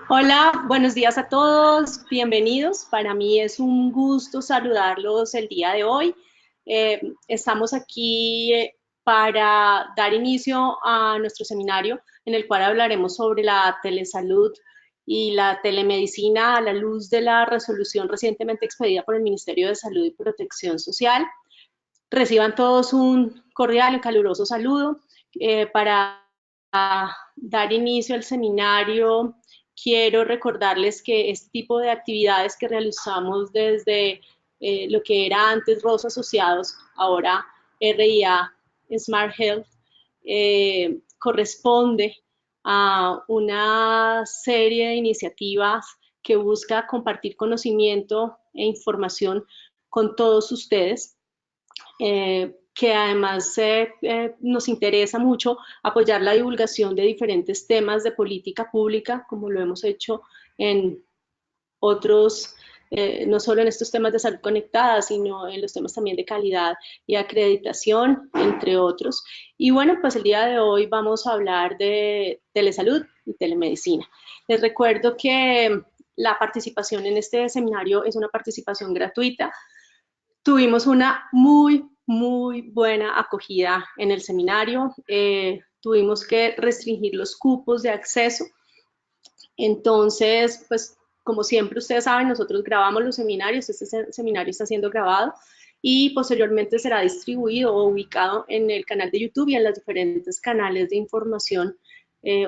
Hola, buenos días a todos, bienvenidos. Para mí es un gusto saludarlos el día de hoy. Estamos aquí para dar inicio a nuestro seminario en el cual hablaremos sobre la telesalud y la telemedicina a la luz de la resolución recientemente expedida por el Ministerio de Salud y Protección Social. Reciban todos un cordial y caluroso saludo. Para dar inicio al seminario, quiero recordarles que este tipo de actividades que realizamos desde lo que era antes ROS Asociados, ahora RIA Smart Health, corresponde a una serie de iniciativas que busca compartir conocimiento e información con todos ustedes, que además nos interesa mucho apoyar la divulgación de diferentes temas de política pública, como lo hemos hecho en otros, no solo en estos temas de salud conectada, sino en los temas también de calidad y acreditación, entre otros. Y bueno, pues el día de hoy vamos a hablar de telesalud y telemedicina. Les recuerdo que la participación en este seminario es una participación gratuita. Tuvimos una muy buena acogida en el seminario. Tuvimos que restringir los cupos de acceso. Entonces, pues, como siempre ustedes saben, nosotros grabamos los seminarios. Este seminario está siendo grabado y posteriormente será distribuido o ubicado en el canal de YouTube y en los diferentes canales de información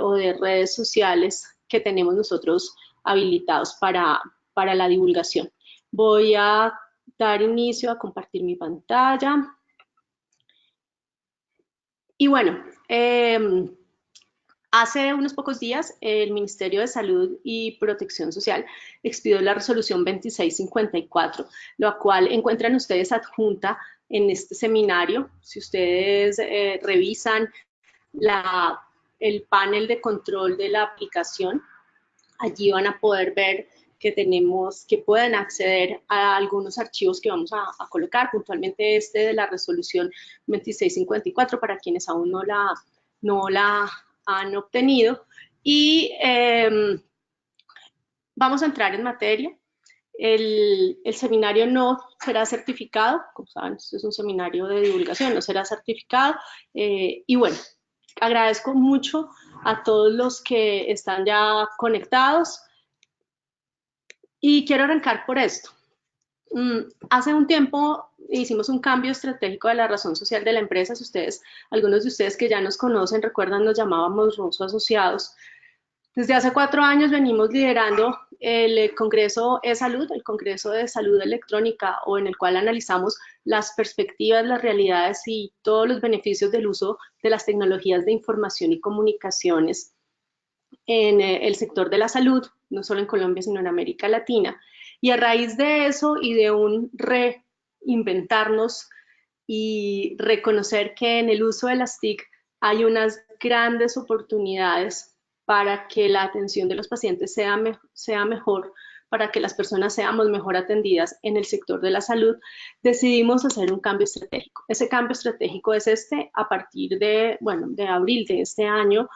o de redes sociales que tenemos nosotros habilitados para la divulgación. Voy a dar inicio a compartir mi pantalla. Y bueno, hace unos pocos días el Ministerio de Salud y Protección Social expidió la resolución 2654, la cual encuentran ustedes adjunta en este seminario. Si ustedes revisan el panel de control de la aplicación, allí van a poder ver que pueden acceder a algunos archivos que vamos a colocar, puntualmente este de la resolución 2654 para quienes aún no la han obtenido. Y vamos a entrar en materia. El seminario no será certificado, como saben, esto es un seminario de divulgación, no será certificado. Y bueno, agradezco mucho a todos los que están ya conectados. Y quiero arrancar por esto. Hace un tiempo hicimos un cambio estratégico de la razón social de la empresa. Si ustedes, algunos de ustedes que ya nos conocen, recuerdan, nos llamábamos ROSO Asociados. Desde hace 4 años venimos liderando el Congreso e-Salud, el Congreso de Salud Electrónica, o en el cual analizamos las perspectivas, las realidades y todos los beneficios del uso de las tecnologías de información y comunicaciones en el sector de la salud, no solo en Colombia, sino en América Latina. Y a raíz de eso y de un reinventarnos y reconocer que en el uso de las TIC hay unas grandes oportunidades para que la atención de los pacientes sea mejor, para que las personas seamos mejor atendidas en el sector de la salud, decidimos hacer un cambio estratégico. Ese cambio estratégico es a partir de abril de este año,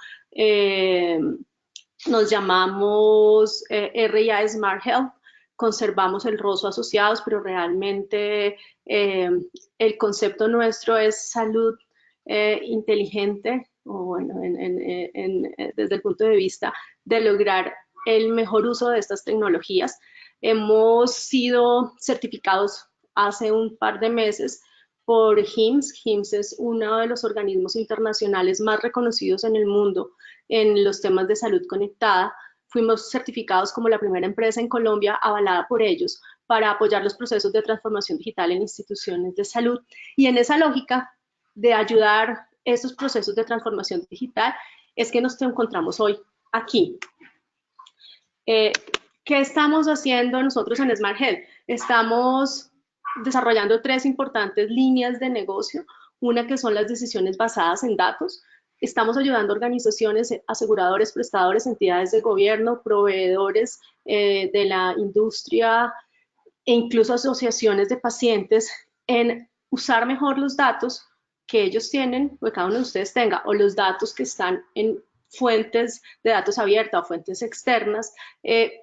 nos llamamos RIA Smart Health, conservamos el ROSO Asociados, pero realmente el concepto nuestro es salud inteligente, o bueno, desde el punto de vista de lograr el mejor uso de estas tecnologías. Hemos sido certificados hace un par de meses por HIMSS. HIMSS es uno de los organismos internacionales más reconocidos en el mundo en los temas de salud conectada. Fuimos certificados como la primera empresa en Colombia avalada por ellos para apoyar los procesos de transformación digital en instituciones de salud. Y en esa lógica de ayudar esos procesos de transformación digital es que nos encontramos hoy aquí. ¿Qué estamos haciendo nosotros en Smart Health? Estamos desarrollando 3 importantes líneas de negocio. Una que son las decisiones basadas en datos. Estamos ayudando a organizaciones, aseguradores, prestadores, entidades de gobierno, proveedores de la industria e incluso asociaciones de pacientes en usar mejor los datos que ellos tienen, o que cada uno de ustedes tenga, o los datos que están en fuentes de datos abiertas o fuentes externas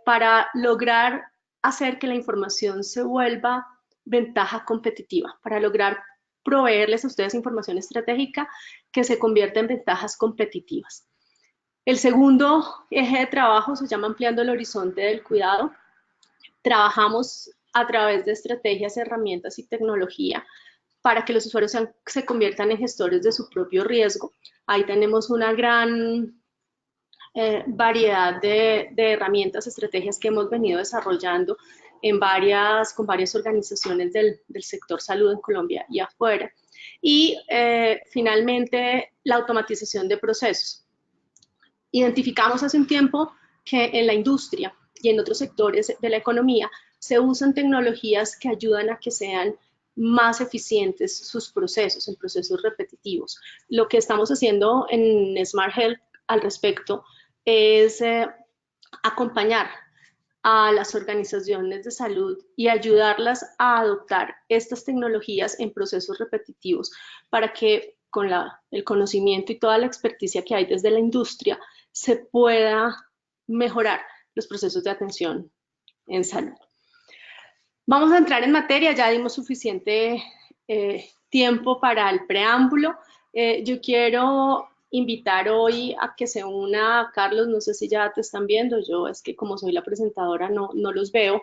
para lograr hacer que la información se vuelva ventaja competitiva, para lograr proveerles a ustedes información estratégica que se convierta en ventajas competitivas. El segundo eje de trabajo se llama ampliando el horizonte del cuidado. Trabajamos a través de estrategias, herramientas y tecnología para que los usuarios se conviertan en gestores de su propio riesgo. Ahí tenemos una gran variedad de herramientas, estrategias que hemos venido desarrollando con varias organizaciones del sector salud en Colombia y afuera. Y finalmente, la automatización de procesos. Identificamos hace un tiempo que en la industria y en otros sectores de la economía se usan tecnologías que ayudan a que sean más eficientes sus procesos, en procesos repetitivos. Lo que estamos haciendo en Smart Health al respecto es acompañar a las organizaciones de salud y ayudarlas a adoptar estas tecnologías en procesos repetitivos para que con el conocimiento y toda la experticia que hay desde la industria se pueda mejorar los procesos de atención en salud. Vamos a entrar en materia, ya dimos suficiente tiempo para el preámbulo. Yo quiero invitar hoy a que se una, Carlos, no sé si ya te están viendo, yo es que como soy la presentadora no los veo,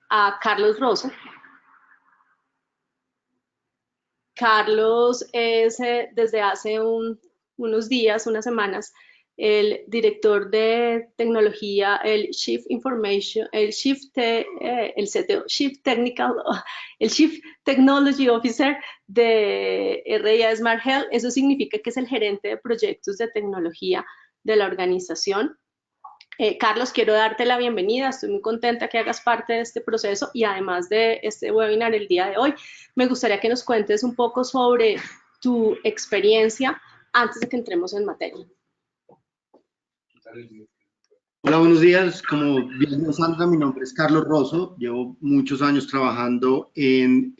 a Carlos Rosso. Carlos es desde hace unos días, unas semanas, el director de tecnología, el Chief Information, el Chief Technology Officer de RIA Smart Health. Eso significa que es el gerente de proyectos de tecnología de la organización. Carlos, quiero darte la bienvenida, estoy muy contenta que hagas parte de este proceso y además de este webinar el día de hoy, me gustaría que nos cuentes un poco sobre tu experiencia antes de que entremos en materia. Hola, buenos días. Como bien dijo Sandra, mi nombre es Carlos Rosso, llevo muchos años trabajando en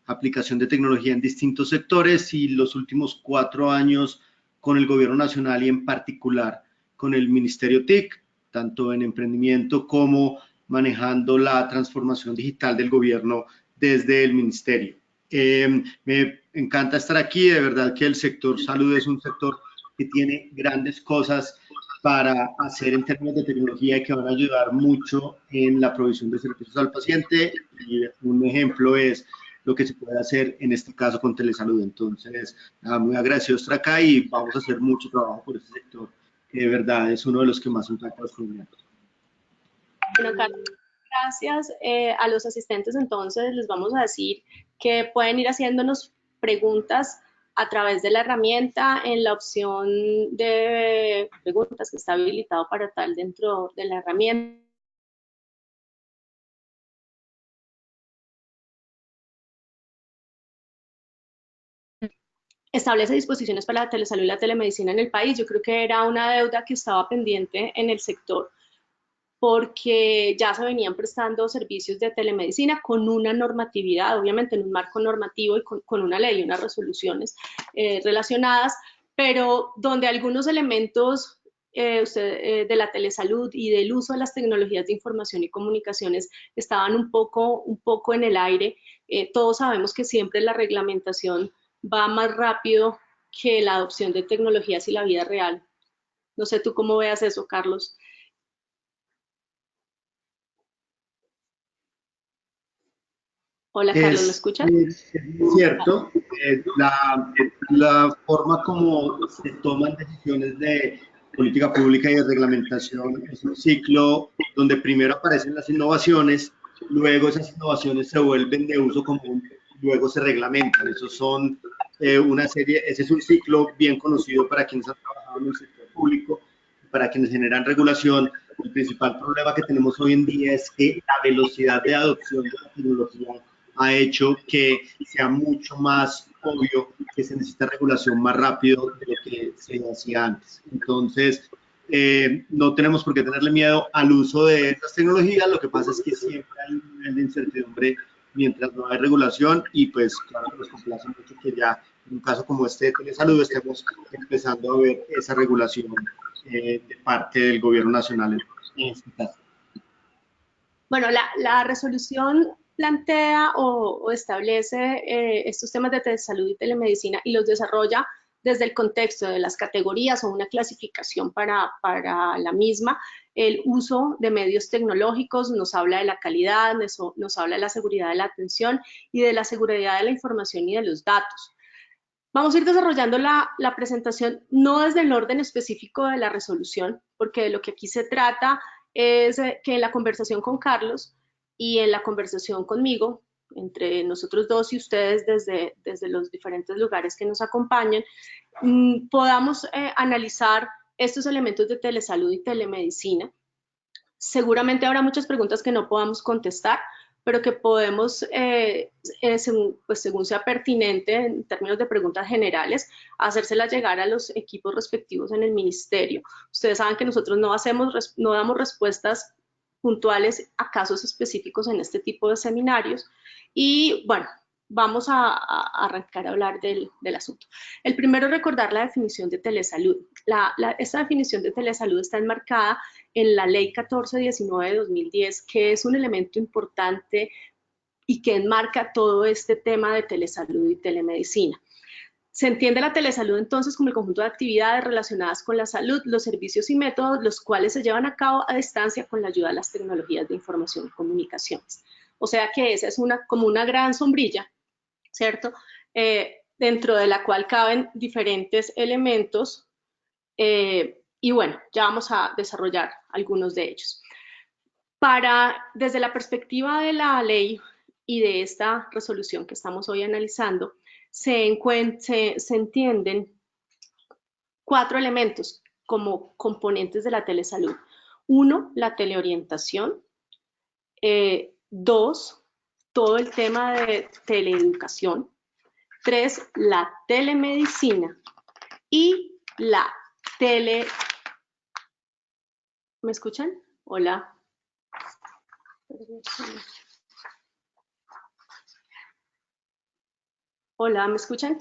aplicación de tecnología en distintos sectores y los últimos 4 años con el Gobierno Nacional y en particular con el Ministerio TIC, tanto en emprendimiento como manejando la transformación digital del gobierno desde el ministerio. Me encanta estar aquí, de verdad que el sector salud es un sector que tiene grandes cosas para hacer en términos de tecnología y que van a ayudar mucho en la provisión de servicios al paciente. Y un ejemplo es lo que se puede hacer en este caso con telesalud. Entonces, muy agradecido estar acá y vamos a hacer mucho trabajo por este sector, que de verdad es uno de los que más impacta a los colombianos. Bueno, Carlos, gracias. A los asistentes entonces les vamos a decir que pueden ir haciéndonos preguntas a través de la herramienta en la opción de preguntas que está habilitado para tal dentro de la herramienta. Establece disposiciones para la telesalud y la telemedicina en el país. Yo creo que era una deuda que estaba pendiente en el sector porque ya se venían prestando servicios de telemedicina con una normatividad, obviamente en un marco normativo y con una ley, unas resoluciones relacionadas, pero donde algunos elementos de la telesalud y del uso de las tecnologías de información y comunicaciones estaban un poco en el aire. Todos sabemos que siempre la reglamentación va más rápido que la adopción de tecnologías y la vida real. No sé tú cómo veas eso, Carlos. Hola, Carlos, ¿me escuchas? Es cierto, la forma como se toman decisiones de política pública y de reglamentación es un ciclo donde primero aparecen las innovaciones, luego esas innovaciones se vuelven de uso común, luego se reglamentan. Esos son ese es un ciclo bien conocido para quienes han trabajado en el sector público, para quienes generan regulación. El principal problema que tenemos hoy en día es que la velocidad de adopción de la tecnología ha hecho que sea mucho más obvio que se necesita regulación más rápido de lo que se hacía antes. Entonces, no tenemos por qué tenerle miedo al uso de estas tecnologías, lo que pasa es que siempre hay un nivel de incertidumbre mientras no hay regulación, y pues claro que nos complace mucho que ya en un caso como este de Telesalud estemos empezando a ver esa regulación de parte del gobierno nacional en este caso. Bueno, la resolución plantea o establece estos temas de telesalud y telemedicina y los desarrolla desde el contexto de las categorías o una clasificación para la misma. El uso de medios tecnológicos nos habla de la calidad, nos habla de la seguridad de la atención y de la seguridad de la información y de los datos. Vamos a ir desarrollando la presentación no desde el orden específico de la resolución, porque de lo que aquí se trata es que en la conversación con Carlos y en la conversación conmigo, entre nosotros dos y ustedes desde los diferentes lugares que nos acompañan, podamos analizar estos elementos de telesalud y telemedicina. Seguramente habrá muchas preguntas que no podamos contestar, pero que podemos, según sea pertinente en términos de preguntas generales, hacérselas llegar a los equipos respectivos en el ministerio. Ustedes saben que nosotros no damos respuestas puntuales a casos específicos en este tipo de seminarios. Y bueno, vamos a arrancar a hablar del asunto. El primero es recordar la definición de telesalud. Esta definición de telesalud está enmarcada en la Ley 1419 de 2010, que es un elemento importante y que enmarca todo este tema de telesalud y telemedicina. Se entiende la telesalud entonces como el conjunto de actividades relacionadas con la salud, los servicios y métodos, los cuales se llevan a cabo a distancia con la ayuda de las tecnologías de información y comunicaciones. O sea que esa es como una gran sombrilla, ¿cierto? Dentro de la cual caben diferentes elementos y bueno, ya vamos a desarrollar algunos de ellos. Desde la perspectiva de la ley y de esta resolución que estamos hoy analizando, se entienden 4 elementos como componentes de la telesalud. 1, la teleorientación. 2, todo el tema de teleeducación. 3, la telemedicina. Y la ¿Me escuchan? Hola. Hola, ¿me escuchan?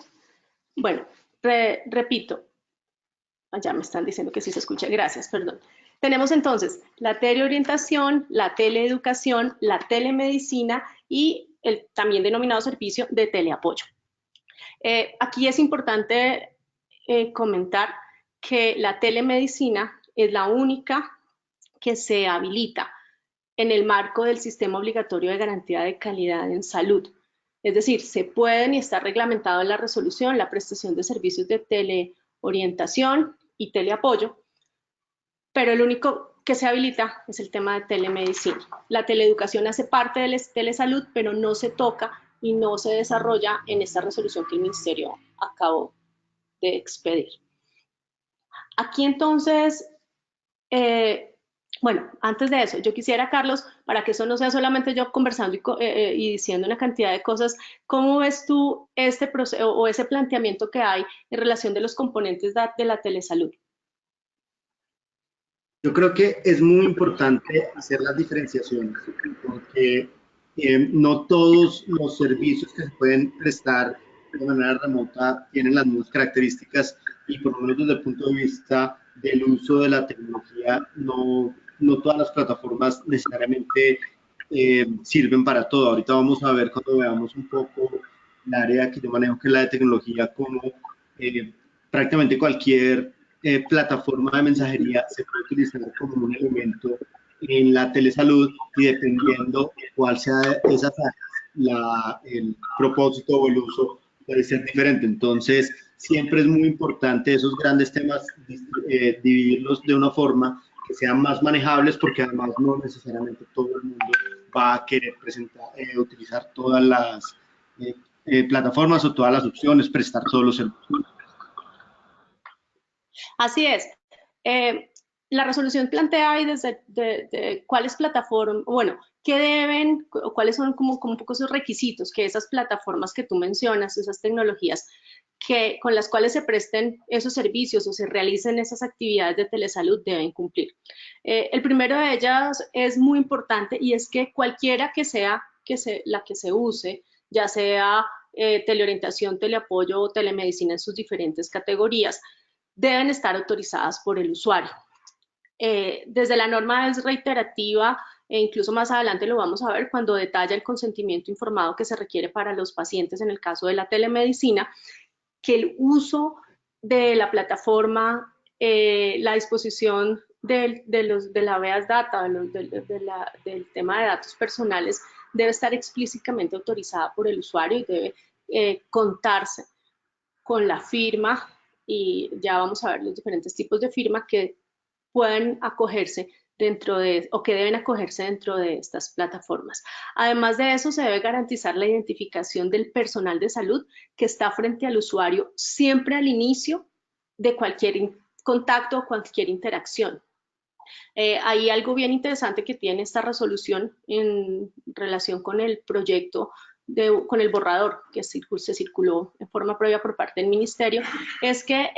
Bueno, repito. Ya me están diciendo que sí se escucha. Gracias, perdón. Tenemos entonces la teleorientación, la teleeducación, la telemedicina y el también denominado servicio de teleapoyo. Aquí es importante comentar que la telemedicina es la única que se habilita en el marco del sistema obligatorio de garantía de calidad en salud. Es decir, se pueden y está reglamentado en la resolución la prestación de servicios de teleorientación y teleapoyo, pero el único que se habilita es el tema de telemedicina. La teleeducación hace parte de telesalud, pero no se toca y no se desarrolla en esta resolución que el Ministerio acabó de expedir. Aquí entonces, bueno, antes de eso, yo quisiera, Carlos, para que eso no sea solamente yo conversando y diciendo una cantidad de cosas, ¿cómo ves tú este proceso o ese planteamiento que hay en relación de los componentes de la telesalud? Yo creo que es muy importante hacer las diferenciaciones, porque no todos los servicios que se pueden prestar de manera remota tienen las mismas características y por lo menos desde el punto de vista del uso de la tecnología, no todas las plataformas necesariamente sirven para todo. Ahorita vamos a ver cuando veamos un poco el área que yo manejo, que es la de tecnología, como prácticamente cualquier plataforma de mensajería se puede utilizar como un elemento en la telesalud y dependiendo cuál sea esa el propósito o el uso puede ser diferente. Entonces, siempre es muy importante esos grandes temas dividirlos de una forma que sean más manejables, porque además no necesariamente todo el mundo va a querer utilizar todas las plataformas o todas las opciones, prestar todos los servicios. Así es. La resolución plantea ahí desde cuáles plataformas, bueno, qué deben, o cuáles son como un poco esos requisitos que esas plataformas que tú mencionas, esas tecnologías con las cuales se presten esos servicios o se realicen esas actividades de telesalud deben cumplir. El primero de ellas es muy importante y es que cualquiera que sea la que se use, ya sea teleorientación, teleapoyo o telemedicina en sus diferentes categorías, deben estar autorizadas por el usuario. Desde la norma es reiterativa, e incluso más adelante lo vamos a ver cuando detalla el consentimiento informado que se requiere para los pacientes en el caso de la telemedicina, que el uso de la plataforma, la disposición de la VEAS Data, del tema de datos personales, debe estar explícitamente autorizada por el usuario y debe contarse con la firma, y ya vamos a ver los diferentes tipos de firma que pueden acogerse dentro de, o que deben acogerse dentro de estas plataformas. Además de eso, se debe garantizar la identificación del personal de salud que está frente al usuario siempre al inicio de cualquier contacto o cualquier interacción. Hay algo bien interesante que tiene esta resolución en relación con el proyecto, con el borrador que se circuló en forma previa por parte del Ministerio, es que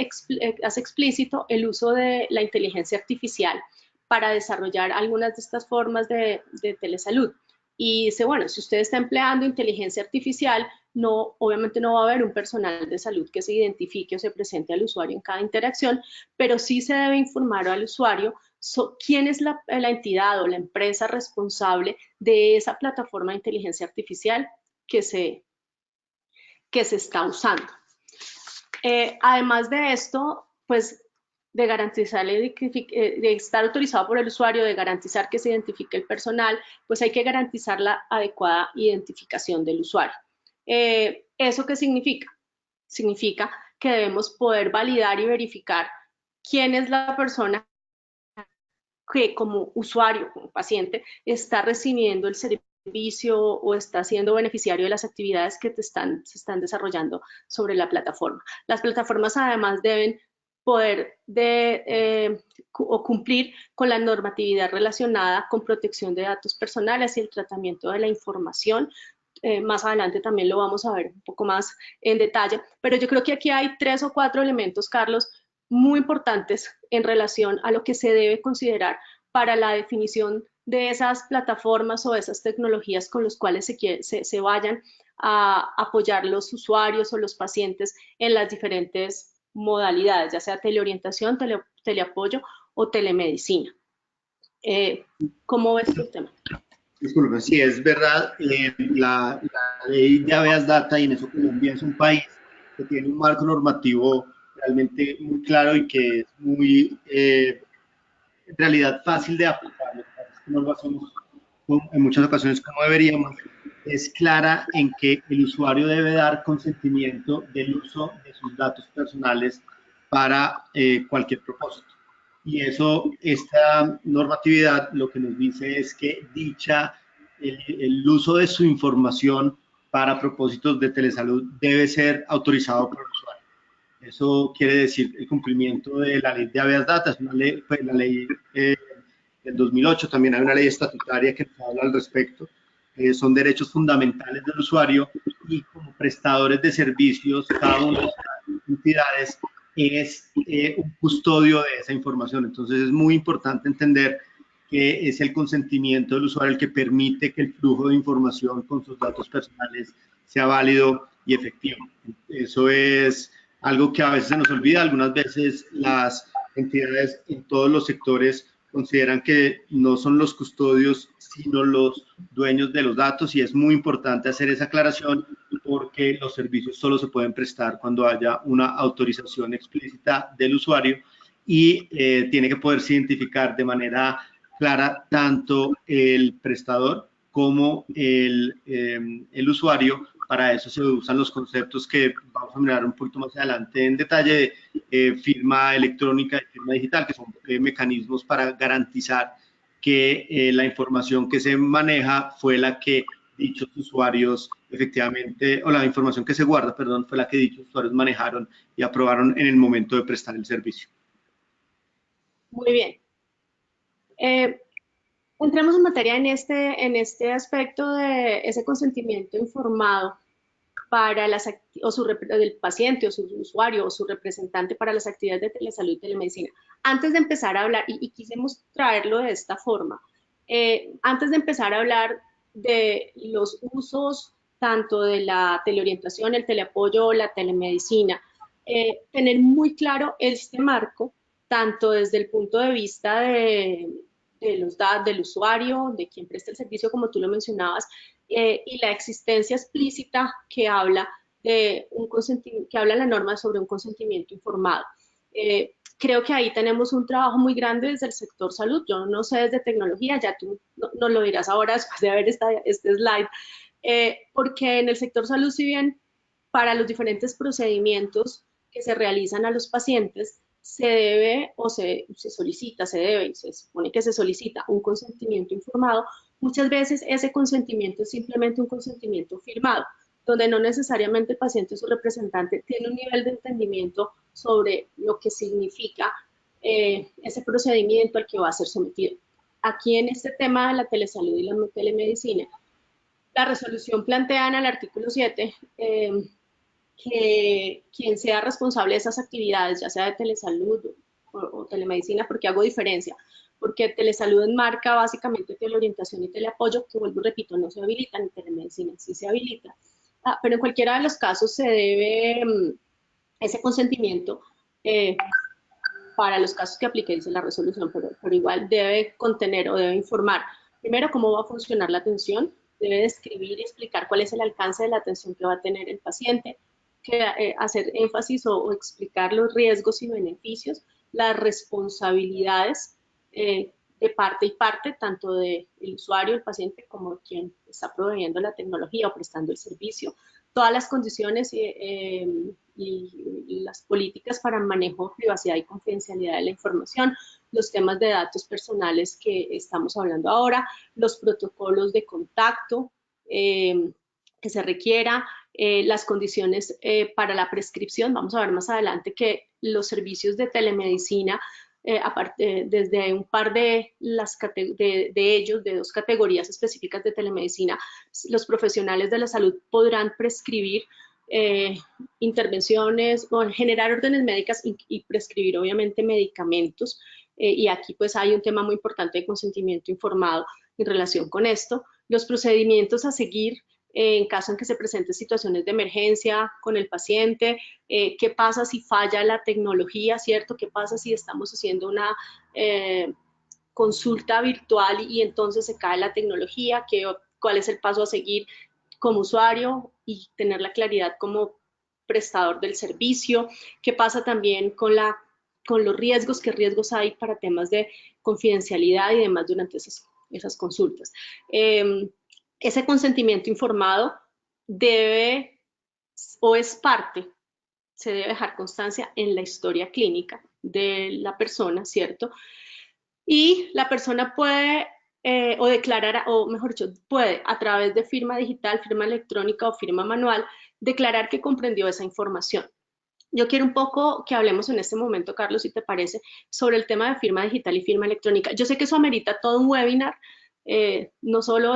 hace explícito el uso de la inteligencia artificial para desarrollar algunas de estas formas de telesalud. Y dice, bueno, si usted está empleando inteligencia artificial, no, obviamente no va a haber un personal de salud que se identifique o se presente al usuario en cada interacción, pero sí se debe informar al usuario quién es la entidad o la empresa responsable de esa plataforma de inteligencia artificial que se está usando. Además de esto, pues de garantizar, de estar autorizado por el usuario, de garantizar que se identifique el personal, pues hay que garantizar la adecuada identificación del usuario. ¿Eso qué significa? Significa que debemos poder validar y verificar quién es la persona que como usuario, como paciente, está recibiendo el servicio o está siendo beneficiario de las actividades que se están desarrollando sobre la plataforma. Las plataformas además deben poder o cumplir con la normatividad relacionada con protección de datos personales y el tratamiento de la información. Más adelante también lo vamos a ver un poco más en detalle, pero yo creo que aquí hay 3 o 4 elementos, Carlos, muy importantes en relación a lo que se debe considerar para la definición de esas plataformas o esas tecnologías con las cuales se vayan a apoyar los usuarios o los pacientes en las diferentes modalidades, ya sea teleorientación, teleapoyo o telemedicina. ¿Cómo ves el tema? Disculpe, sí, es verdad, la ley de habeas data, y en eso Colombia es un país que tiene un marco normativo realmente muy claro y que es muy, en realidad, fácil de aplicar. No lo hacemos en muchas ocasiones como deberíamos. Es clara en que el usuario debe dar consentimiento del uso de sus datos personales para cualquier propósito. Y eso, esta normatividad lo que nos dice es que el uso de su información para propósitos de telesalud debe ser autorizado por el usuario. Eso quiere decir el cumplimiento de la ley de habeas data, es una ley, pues, la ley del 2008, también hay una ley estatutaria que nos habla al respecto. Son derechos fundamentales del usuario y como prestadores de servicios, cada una de las entidades es un custodio de esa información. Entonces es muy importante entender que es el consentimiento del usuario el que permite que el flujo de información con sus datos personales sea válido y efectivo. Eso es algo que a veces se nos olvida. Algunas veces las entidades en todos los sectores consideran que no son los custodios, sino los dueños de los datos, y es muy importante hacer esa aclaración porque los servicios solo se pueden prestar cuando haya una autorización explícita del usuario y tiene que poderse identificar de manera clara tanto el prestador como el usuario. Para eso se usan los conceptos que vamos a mirar un poquito más adelante en detalle, firma electrónica y firma digital, que son mecanismos para garantizar que la información que se maneja fue la que dichos usuarios efectivamente, o la información que se guarda, perdón, fue la que dichos usuarios manejaron y aprobaron en el momento de prestar el servicio. Muy bien. Entremos en materia en este aspecto de ese consentimiento informado para del paciente o su usuario o su representante para las actividades de telesalud y telemedicina. Antes de empezar a hablar, y quisimos traerlo de esta forma, antes de empezar a hablar de los usos tanto de la teleorientación, el teleapoyo o la telemedicina, tener muy claro este marco, tanto desde el punto de vista de los datos del usuario, de quien presta el servicio, como tú lo mencionabas, y la existencia explícita que habla de que habla la norma sobre un consentimiento informado. Creo que ahí tenemos un trabajo muy grande desde el sector salud. Yo no sé desde tecnología, ya tú nos lo dirás ahora después de ver este slide, porque en el sector salud, si bien para los diferentes procedimientos que se realizan a los pacientes, se debe o se solicita, se debe y se supone que se solicita un consentimiento informado, muchas veces ese consentimiento es simplemente un consentimiento firmado, donde no necesariamente el paciente o su representante tiene un nivel de entendimiento sobre lo que significa ese procedimiento al que va a ser sometido. Aquí en este tema de la telesalud y la telemedicina, la resolución plantea en el artículo 7 que quien sea responsable de esas actividades, ya sea de telesalud o telemedicina, porque hago diferencia, porque telesalud enmarca básicamente teleorientación y teleapoyo, que vuelvo y repito, no se habilitan, y telemedicina sí se habilita. Pero en cualquiera de los casos se debe ese consentimiento para los casos que aplique, dice la resolución, pero igual debe contener o debe informar primero cómo va a funcionar la atención, debe describir y explicar cuál es el alcance de la atención que va a tener el paciente, que, hacer énfasis o explicar los riesgos y beneficios, las responsabilidades de parte y parte, tanto del usuario, el paciente, como quien está proveyendo la tecnología o prestando el servicio, todas las condiciones y las políticas para manejo, privacidad y confidencialidad de la información, los temas de datos personales que estamos hablando ahora, los protocolos de contacto que se requiera, las condiciones para la prescripción. Vamos a ver más adelante que los servicios de telemedicina, desde un par de ellos, de dos categorías específicas de telemedicina, los profesionales de la salud podrán prescribir intervenciones, o generar órdenes médicas y prescribir obviamente medicamentos. Y aquí pues hay un tema muy importante de consentimiento informado en relación con esto. Los procedimientos a seguir en caso en que se presenten situaciones de emergencia con el paciente, qué pasa si falla la tecnología, ¿cierto? ¿Qué pasa si estamos haciendo una consulta virtual y entonces se cae la tecnología? ¿Cuál es el paso a seguir como usuario y tener la claridad como prestador del servicio? ¿Qué pasa también con los riesgos? ¿Qué riesgos hay para temas de confidencialidad y demás durante esas consultas? Ese consentimiento informado debe o es parte, se debe dejar constancia en la historia clínica de la persona, ¿cierto? Y la persona puede o declarar, o mejor dicho, puede a través de firma digital, firma electrónica o firma manual, declarar que comprendió esa información. Yo quiero un poco que hablemos en este momento, Carlos, si te parece, sobre el tema de firma digital y firma electrónica. Yo sé que eso amerita todo un webinar, no solo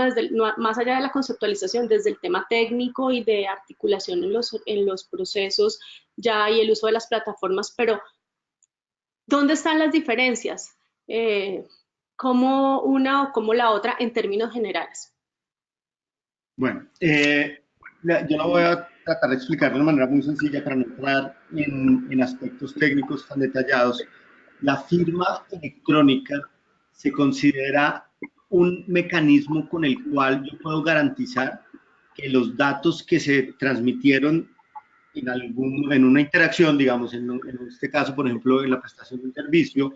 más allá de la conceptualización, desde el tema técnico y de articulación en los procesos ya y el uso de las plataformas, pero ¿dónde están las diferencias? ¿Cómo una o cómo la otra en términos generales? Bueno, yo lo voy a tratar de explicar de una manera muy sencilla para no entrar en aspectos técnicos tan detallados. La firma electrónica se considera un mecanismo con el cual yo puedo garantizar que los datos que se transmitieron en una interacción, digamos, en este caso, por ejemplo, en la prestación de un servicio,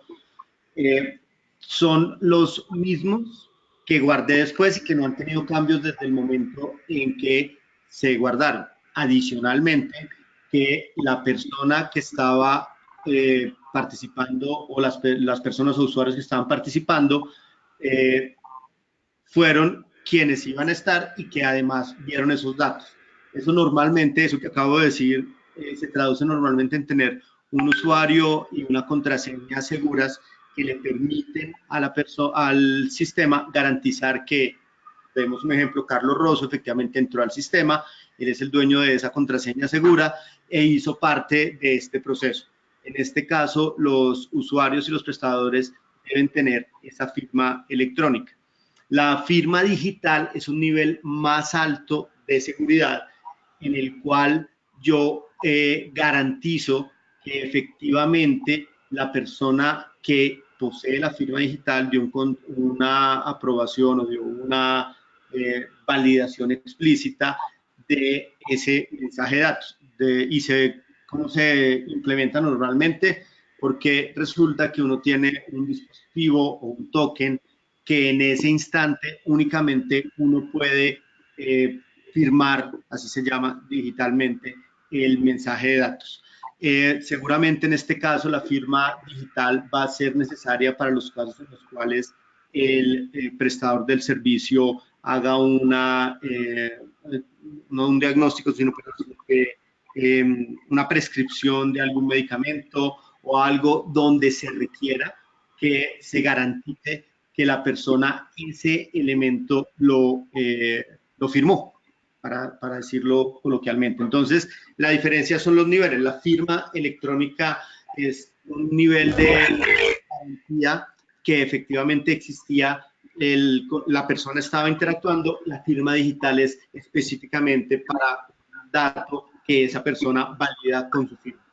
son los mismos que guardé después y que no han tenido cambios desde el momento en que se guardaron. Adicionalmente, que la persona que estaba participando o las personas o usuarios que estaban participando fueron quienes iban a estar y que además vieron esos datos. Eso normalmente, eso que acabo de decir, se traduce normalmente en tener un usuario y una contraseña seguras que le permiten a al sistema garantizar que, vemos un ejemplo, Carlos Rosso efectivamente entró al sistema, él es el dueño de esa contraseña segura e hizo parte de este proceso. En este caso, los usuarios y los prestadores deben tener esa firma electrónica. La firma digital es un nivel más alto de seguridad en el cual yo garantizo que efectivamente la persona que posee la firma digital dio una aprobación o dio una validación explícita de ese mensaje de datos. ¿Cómo se implementa normalmente? Porque resulta que uno tiene un dispositivo o un token que en ese instante únicamente uno puede firmar, así se llama digitalmente, el mensaje de datos. Seguramente en este caso la firma digital va a ser necesaria para los casos en los cuales el prestador del servicio haga no un diagnóstico, sino una prescripción de algún medicamento o algo donde se requiera que se garantice que la persona ese elemento lo firmó, para decirlo coloquialmente. Entonces, la diferencia son los niveles. La firma electrónica es un nivel de garantía que efectivamente existía, la persona estaba interactuando. La firma digital es específicamente para un dato que esa persona valida con su firma.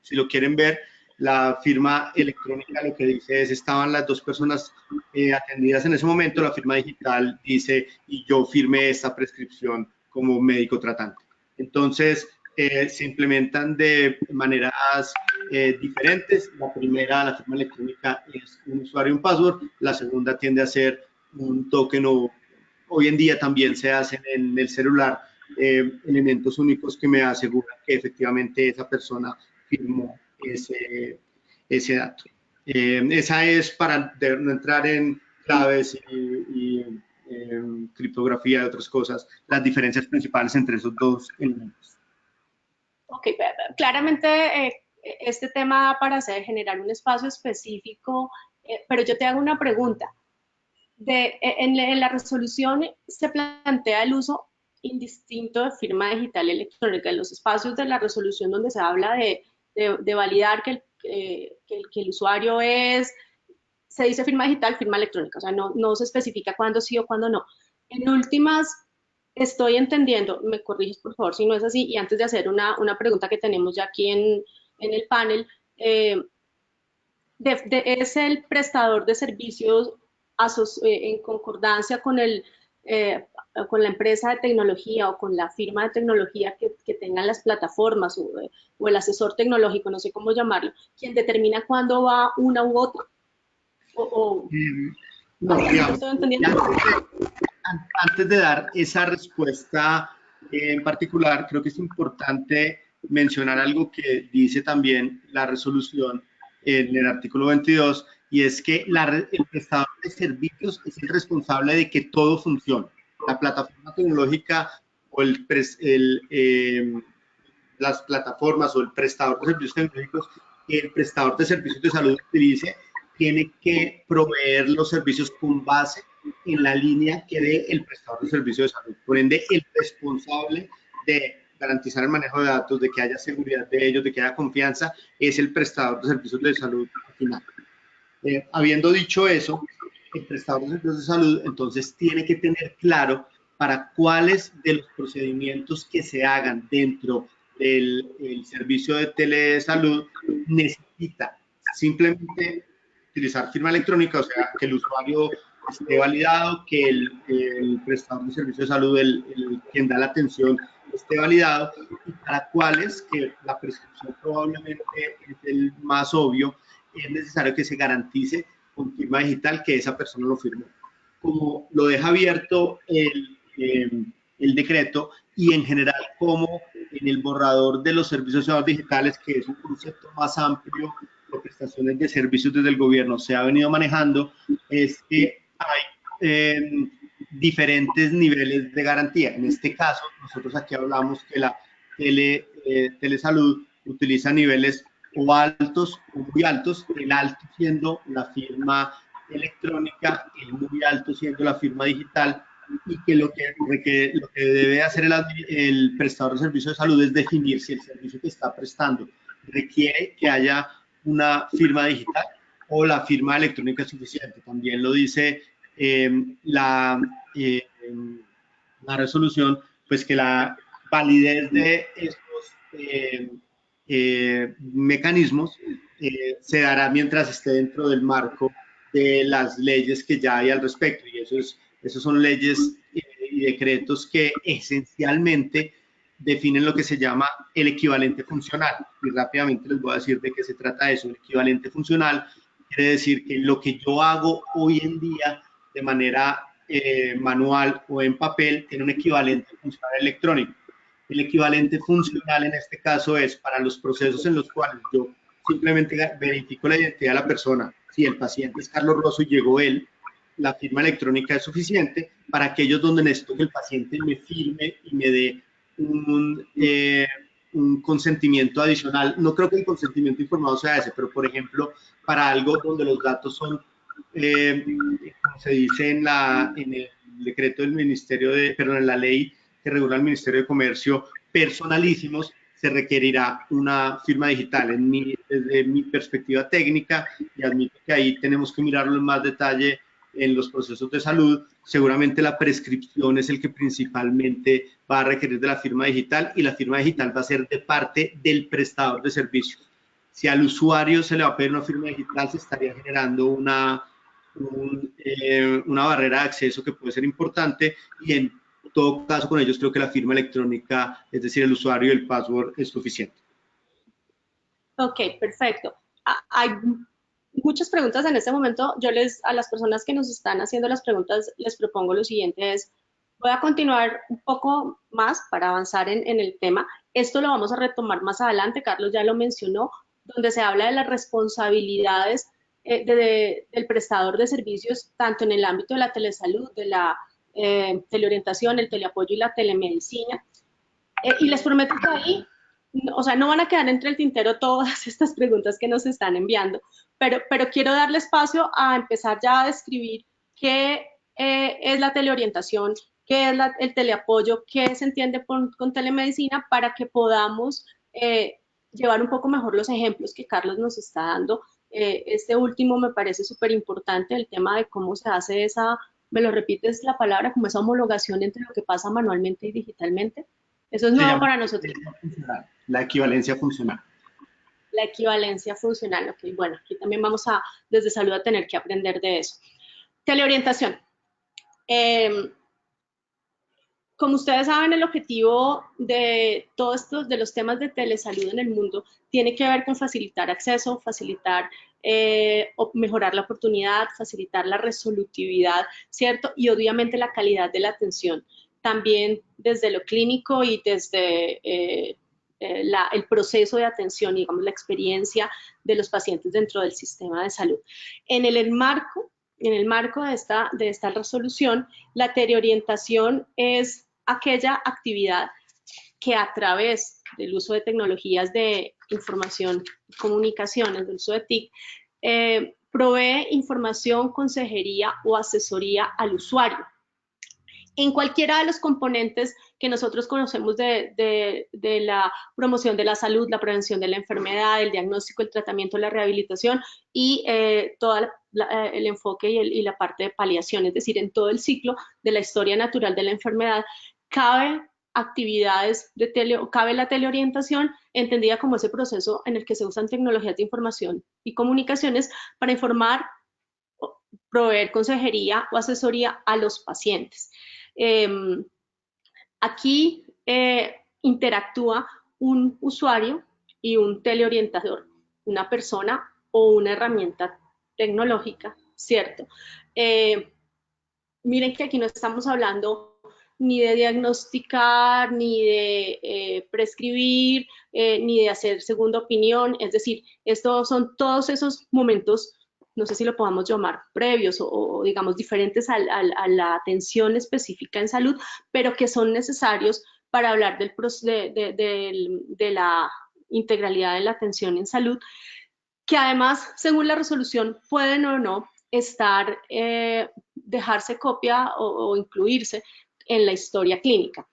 Si lo quieren ver, la firma electrónica lo que dice es, estaban las dos personas atendidas en ese momento, la firma digital dice, y yo firmé esta prescripción como médico tratante. Entonces, se implementan de maneras diferentes. La primera, la firma electrónica, es un usuario y un password. La segunda tiende a ser un token, o hoy en día también se hacen en el celular elementos únicos que me aseguran que efectivamente esa persona firmó ese dato. Esa es, para no entrar en claves y criptografía y otras cosas, las diferencias principales entre esos dos elementos. Ok, claramente este tema da para generar un espacio específico, pero yo te hago una pregunta. En la resolución se plantea el uso indistinto de firma digital electrónica en los espacios de la resolución donde se habla de validar que el usuario se dice firma digital, firma electrónica, o sea, no se especifica cuándo sí o cuándo no. En últimas, estoy entendiendo, me corriges por favor si no es así, y antes de hacer una pregunta que tenemos ya aquí en el panel, es el prestador de servicios en concordancia con con la empresa de tecnología o con la firma de tecnología que tengan las plataformas o el asesor tecnológico, no sé cómo llamarlo, quien determina cuándo va una u otra. No, digamos, antes de dar esa respuesta en particular, creo que es importante mencionar algo que dice también la resolución en el artículo 22, y es que el prestador de servicios es el responsable de que todo funcione. La plataforma tecnológica o las plataformas o el prestador de servicios tecnológicos que el prestador de servicios de salud utilice, tiene que proveer los servicios con base en la línea que dé el prestador de servicios de salud. Por ende, el responsable de garantizar el manejo de datos, de que haya seguridad de ellos, de que haya confianza, es el prestador de servicios de salud final. Habiendo dicho eso, el prestador de servicios de salud entonces tiene que tener claro para cuáles de los procedimientos que se hagan dentro del servicio de telesalud necesita simplemente utilizar firma electrónica, o sea, que el usuario esté validado, que el prestador de servicio de salud, quien da la atención, esté validado, y para cuáles, que la prescripción probablemente es el más obvio, es necesario que se garantice con firma digital que esa persona lo firmó. Como lo deja abierto el decreto, y en general como en el borrador de los servicios ciudadanos digitales, que es un concepto más amplio de prestaciones de servicios desde el gobierno, se ha venido manejando, es que hay diferentes niveles de garantía. En este caso, nosotros aquí hablamos que la telesalud utiliza niveles o altos o muy altos, el alto siendo la firma electrónica, el muy alto siendo la firma digital, y que lo que debe hacer el prestador de servicio de salud es definir si el servicio que está prestando requiere que haya una firma digital o la firma electrónica es suficiente. También lo dice la, la resolución, pues que la validez de estos mecanismos se dará mientras esté dentro del marco de las leyes que ya hay al respecto, y esos son leyes y decretos que esencialmente definen lo que se llama el equivalente funcional. Y rápidamente les voy a decir de qué se trata eso. El equivalente funcional quiere decir que lo que yo hago hoy en día de manera manual o en papel tiene un equivalente funcional electrónico. El equivalente funcional en este caso es para los procesos en los cuales yo simplemente verifico la identidad de la persona. Si el paciente es Carlos Rosso y llegó él, la firma electrónica es suficiente. Para aquellos donde necesito que el paciente me firme y me dé un consentimiento adicional. No creo que el consentimiento informado sea ese, pero por ejemplo, para algo donde los datos son, como se dice en el decreto del Ministerio perdón, en la ley que regula el Ministerio de Comercio, personalísimos, se requerirá una firma digital. Desde mi perspectiva técnica, y admito que ahí tenemos que mirarlo en más detalle en los procesos de salud, seguramente la prescripción es el que principalmente va a requerir de la firma digital, y la firma digital va a ser de parte del prestador de servicios. Si al usuario se le va a pedir una firma digital, se estaría generando una barrera de acceso que puede ser importante, y en todo caso con ellos creo que la firma electrónica, es decir, el usuario y el password, es suficiente. Ok, perfecto. Hay muchas preguntas en este momento. A las personas que nos están haciendo las preguntas, les propongo lo siguiente: voy a continuar un poco más para avanzar en el tema. Esto lo vamos a retomar más adelante, Carlos ya lo mencionó, donde se habla de las responsabilidades del prestador de servicios, tanto en el ámbito de la telesalud, de la teleorientación, el teleapoyo y la telemedicina. Y les prometo que ahí, o sea, no van a quedar entre el tintero todas estas preguntas que nos están enviando, pero quiero darle espacio a empezar ya a describir qué es la teleorientación, qué es el teleapoyo, qué se entiende con telemedicina, para que podamos llevar un poco mejor los ejemplos que Carlos nos está dando. Este último me parece súper importante, el tema de cómo se hace esa, me lo repites la palabra, como esa homologación entre lo que pasa manualmente y digitalmente. Eso es Se nuevo llama para nosotros. la equivalencia funcional. La equivalencia funcional. Ok, bueno, aquí también vamos a, desde salud, a tener que aprender de eso. Teleorientación. Como ustedes saben, el objetivo de todos estos, de los temas de telesalud en el mundo, tiene que ver con facilitar acceso, facilitar o mejorar la oportunidad, facilitar la resolutividad, ¿cierto? Y obviamente la calidad de la atención, también desde lo clínico y desde el proceso de atención, digamos, la experiencia de los pacientes dentro del sistema de salud. En el marco de esta resolución, la teleorientación es aquella actividad que a través del uso de tecnologías de información y comunicaciones, del uso de TIC, provee información, consejería o asesoría al usuario en cualquiera de los componentes que nosotros conocemos de la promoción de la salud, la prevención de la enfermedad, el diagnóstico, el tratamiento, la rehabilitación y todo el enfoque y la parte de paliación, es decir, en todo el ciclo de la historia natural de la enfermedad, cabe cabe la teleorientación, entendida como ese proceso en el que se usan tecnologías de información y comunicaciones para informar, proveer consejería o asesoría a los pacientes. Aquí interactúa un usuario y un teleorientador, una persona o una herramienta tecnológica, ¿cierto? Miren que aquí no estamos hablando ni de diagnosticar, ni de prescribir, ni de hacer segunda opinión, es decir, estos son todos esos momentos, no sé si lo podamos llamar previos o digamos diferentes a la atención específica en salud, pero que son necesarios para hablar de la integralidad de la atención en salud, que además, según la resolución, pueden o no estar, dejarse copia o incluirse en la historia clínica.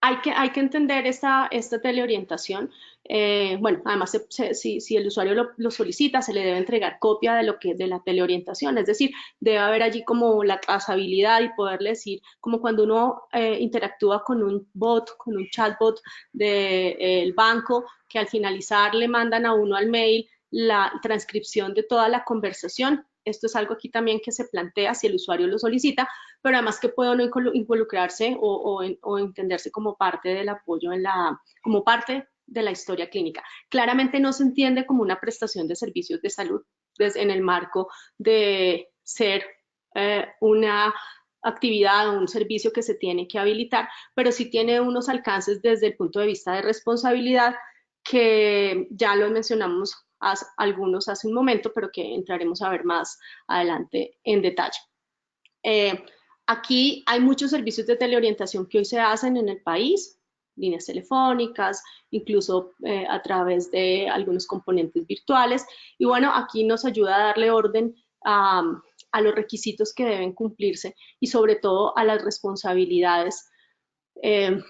hay que entender esta teleorientación. Bueno, además, si el usuario lo solicita, se le debe entregar copia de la teleorientación, es decir, debe haber allí como la trazabilidad y poderle decir, como cuando uno interactúa con un bot, con un chatbot del banco, que al finalizar le mandan a uno al mail la transcripción de toda la conversación. Esto es algo aquí también que se plantea si el usuario lo solicita, pero además que puede no involucrarse o entenderse como parte del apoyo como parte de la historia clínica. Claramente no se entiende como una prestación de servicios de salud en el marco de ser una actividad o un servicio que se tiene que habilitar, pero sí tiene unos alcances desde el punto de vista de responsabilidad que ya lo mencionamos algunos hace un momento, pero que entraremos a ver más adelante en detalle. Aquí hay muchos servicios de teleorientación que hoy se hacen en el país, líneas telefónicas, incluso a través de algunos componentes virtuales. Y bueno, aquí nos ayuda a darle orden a los requisitos que deben cumplirse y sobre todo a las responsabilidades en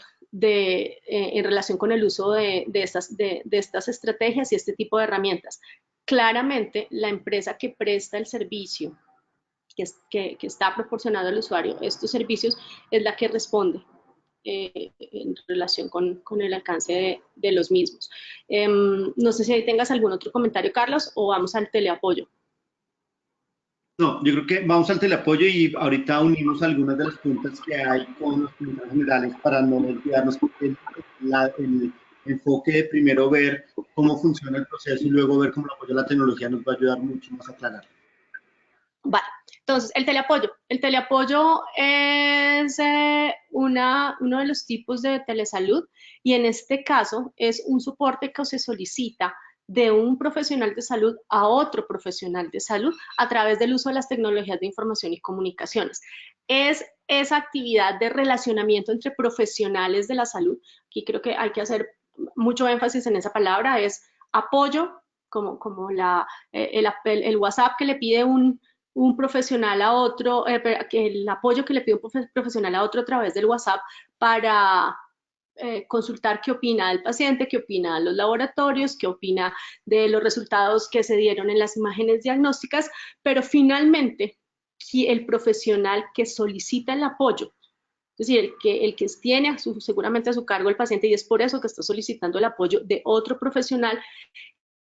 relación con el uso de estas estrategias y este tipo de herramientas. Claramente, la empresa que presta el servicio, que está proporcionando al usuario estos servicios, es la que responde en relación con el alcance de los mismos. No sé si ahí tengas algún otro comentario, Carlos, o vamos al teleapoyo. No, yo creo que vamos al teleapoyo y ahorita unimos algunas de las preguntas que hay con los comentarios generales para no olvidarnos que el enfoque de primero ver cómo funciona el proceso y luego ver cómo el apoyo a la tecnología nos va a ayudar mucho más a aclarar. Vale, entonces el teleapoyo. El teleapoyo es uno de los tipos de telesalud y en este caso es un soporte que se solicita de un profesional de salud a otro profesional de salud a través del uso de las tecnologías de información y comunicaciones. Es esa actividad de relacionamiento entre profesionales de la salud. Aquí creo que hay que hacer mucho énfasis en esa palabra, es apoyo, como el WhatsApp que le pide un profesional a otro, el apoyo que le pide un profesional a otro a través del WhatsApp para consultar qué opina del paciente, qué opina de los laboratorios, qué opina de los resultados que se dieron en las imágenes diagnósticas, pero finalmente el profesional que solicita el apoyo, es decir, el que tiene seguramente a su cargo el paciente y es por eso que está solicitando el apoyo de otro profesional,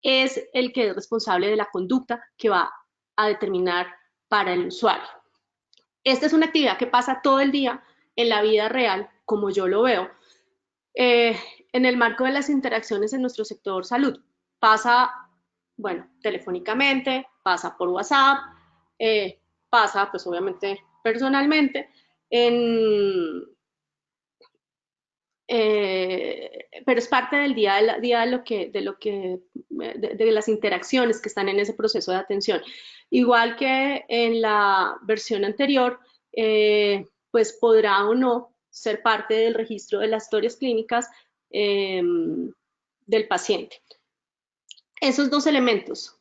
es el que es responsable de la conducta que va a determinar para el usuario. Esta es una actividad que pasa todo el día en la vida real, como yo lo veo, en el marco de las interacciones en nuestro sector salud. Pasa, bueno, telefónicamente, pasa por WhatsApp, pasa, pues obviamente, personalmente, pero es parte del día de las interacciones que están en ese proceso de atención. Igual que en la versión anterior, pues podrá o no ser parte del registro de las historias clínicas del paciente. Esos dos elementos,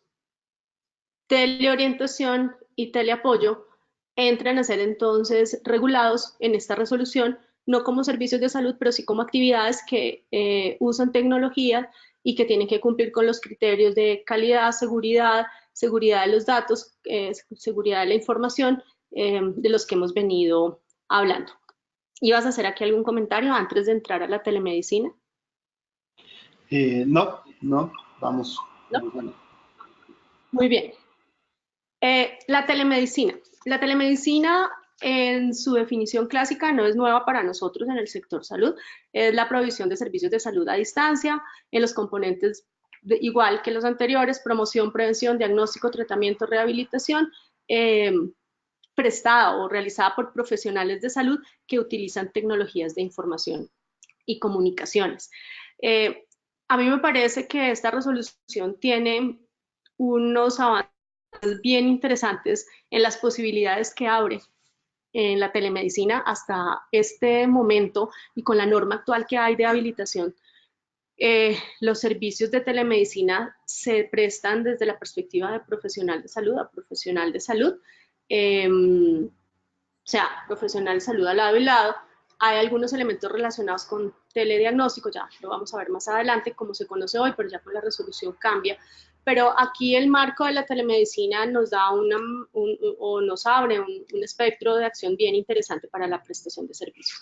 teleorientación y teleapoyo, entran a ser entonces regulados en esta resolución, no como servicios de salud, pero sí como actividades que usan tecnología y que tienen que cumplir con los criterios de calidad, seguridad, seguridad de los datos, seguridad de la información de los que hemos venido hablando. ¿Ibas a hacer aquí algún comentario antes de entrar a la telemedicina? No, vamos. ¿No? Muy bien. La telemedicina. La telemedicina en su definición clásica no es nueva para nosotros en el sector salud, es la provisión de servicios de salud a distancia en los componentes igual que los anteriores, promoción, prevención, diagnóstico, tratamiento, rehabilitación, prestada o realizada por profesionales de salud que utilizan tecnologías de información y comunicaciones. A mí me parece que esta resolución tiene unos avances bien interesantes en las posibilidades que abre en la telemedicina hasta este momento y con la norma actual que hay de habilitación. Los servicios de telemedicina se prestan desde la perspectiva de profesional de salud a profesional de salud, o sea, profesional de salud al lado y lado, Hay algunos elementos relacionados con telediagnóstico, ya lo vamos a ver más adelante, como se conoce hoy, pero ya con la resolución cambia. Pero aquí el marco de la telemedicina nos da o nos abre un espectro de acción bien interesante para la prestación de servicios.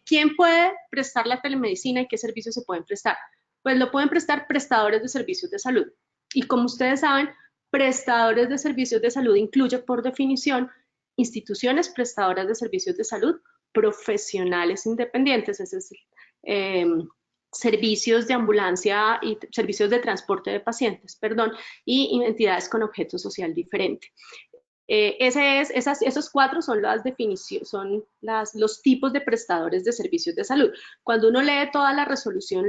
¿Quién puede prestar la telemedicina y qué servicios se pueden prestar? Pues lo pueden prestar prestadores de servicios de salud. Y como ustedes saben, prestadores de servicios de salud incluye por definición instituciones prestadoras de servicios de salud, profesionales independientes, es decir, servicios de ambulancia y servicios de transporte de pacientes, perdón, y entidades con objeto social diferente. Esos cuatro son las definiciones, son los tipos de prestadores de servicios de salud. Cuando uno lee toda la resolución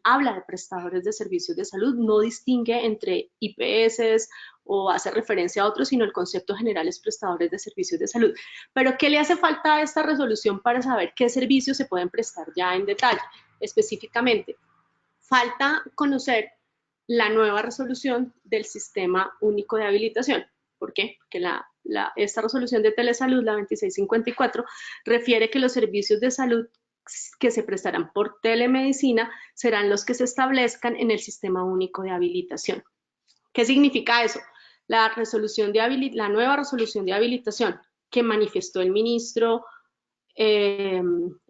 habla de prestadores de servicios de salud, no distingue entre IPS o hace referencia a otros, sino el concepto general es prestadores de servicios de salud. Pero, ¿qué le hace falta a esta resolución para saber qué servicios se pueden prestar ya en detalle? Específicamente, falta conocer la nueva resolución del Sistema Único de Habilitación. ¿Por qué? Porque esta resolución de telesalud, la 2654, refiere que los servicios de salud que se prestarán por telemedicina serán los que se establezcan en el Sistema Único de Habilitación. ¿Qué significa eso? La nueva resolución de habilitación que manifestó el ministro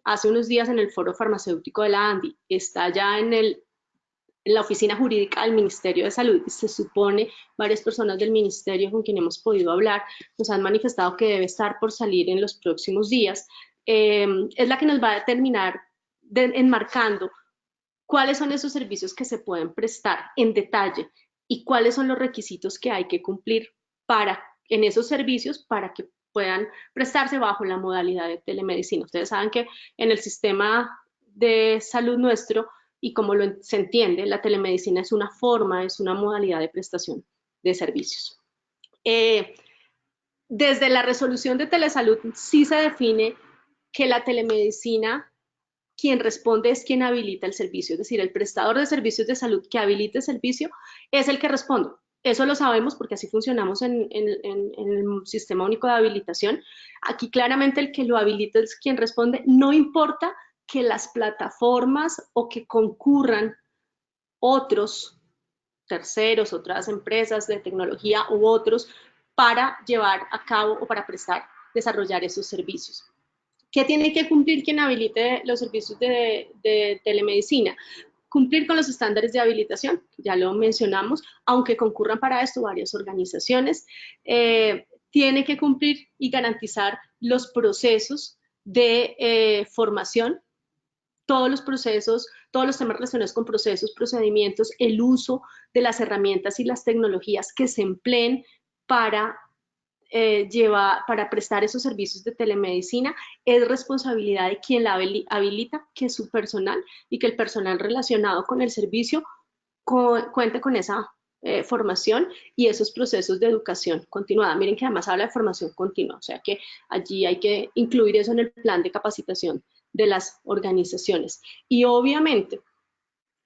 hace unos días en el Foro Farmacéutico de la ANDI, está ya en la oficina jurídica del Ministerio de Salud y se supone varias personas del ministerio con quien hemos podido hablar nos han manifestado que debe estar por salir en los próximos días. Es la que nos va a determinar enmarcando cuáles son esos servicios que se pueden prestar en detalle y cuáles son los requisitos que hay que cumplir en esos servicios para que puedan prestarse bajo la modalidad de telemedicina. Ustedes saben que en el sistema de salud nuestro, y como se entiende, la telemedicina es una forma, es una modalidad de prestación de servicios. Desde la resolución de telesalud sí se define que la telemedicina, quien responde es quien habilita el servicio, es decir, el prestador de servicios de salud que habilite el servicio es el que responde. Eso lo sabemos porque así funcionamos en el Sistema Único de Habilitación. Aquí claramente el que lo habilita es quien responde, no importa que las plataformas o que concurran otros terceros, otras empresas de tecnología u otros para llevar a cabo o para desarrollar esos servicios. ¿Qué tiene que cumplir quien habilite los servicios de telemedicina? Cumplir con los estándares de habilitación, ya lo mencionamos, aunque concurran para esto varias organizaciones. Tiene que cumplir y garantizar los procesos de formación, todos los procesos, todos los temas relacionados con procesos, procedimientos, el uso de las herramientas y las tecnologías que se empleen para prestar esos servicios de telemedicina, es responsabilidad de quien la habilita, que es su personal, y que el personal relacionado con el servicio cuente con esa formación y esos procesos de educación continuada. Miren que además habla de formación continua, o sea que allí hay que incluir eso en el plan de capacitación de las organizaciones. Y obviamente,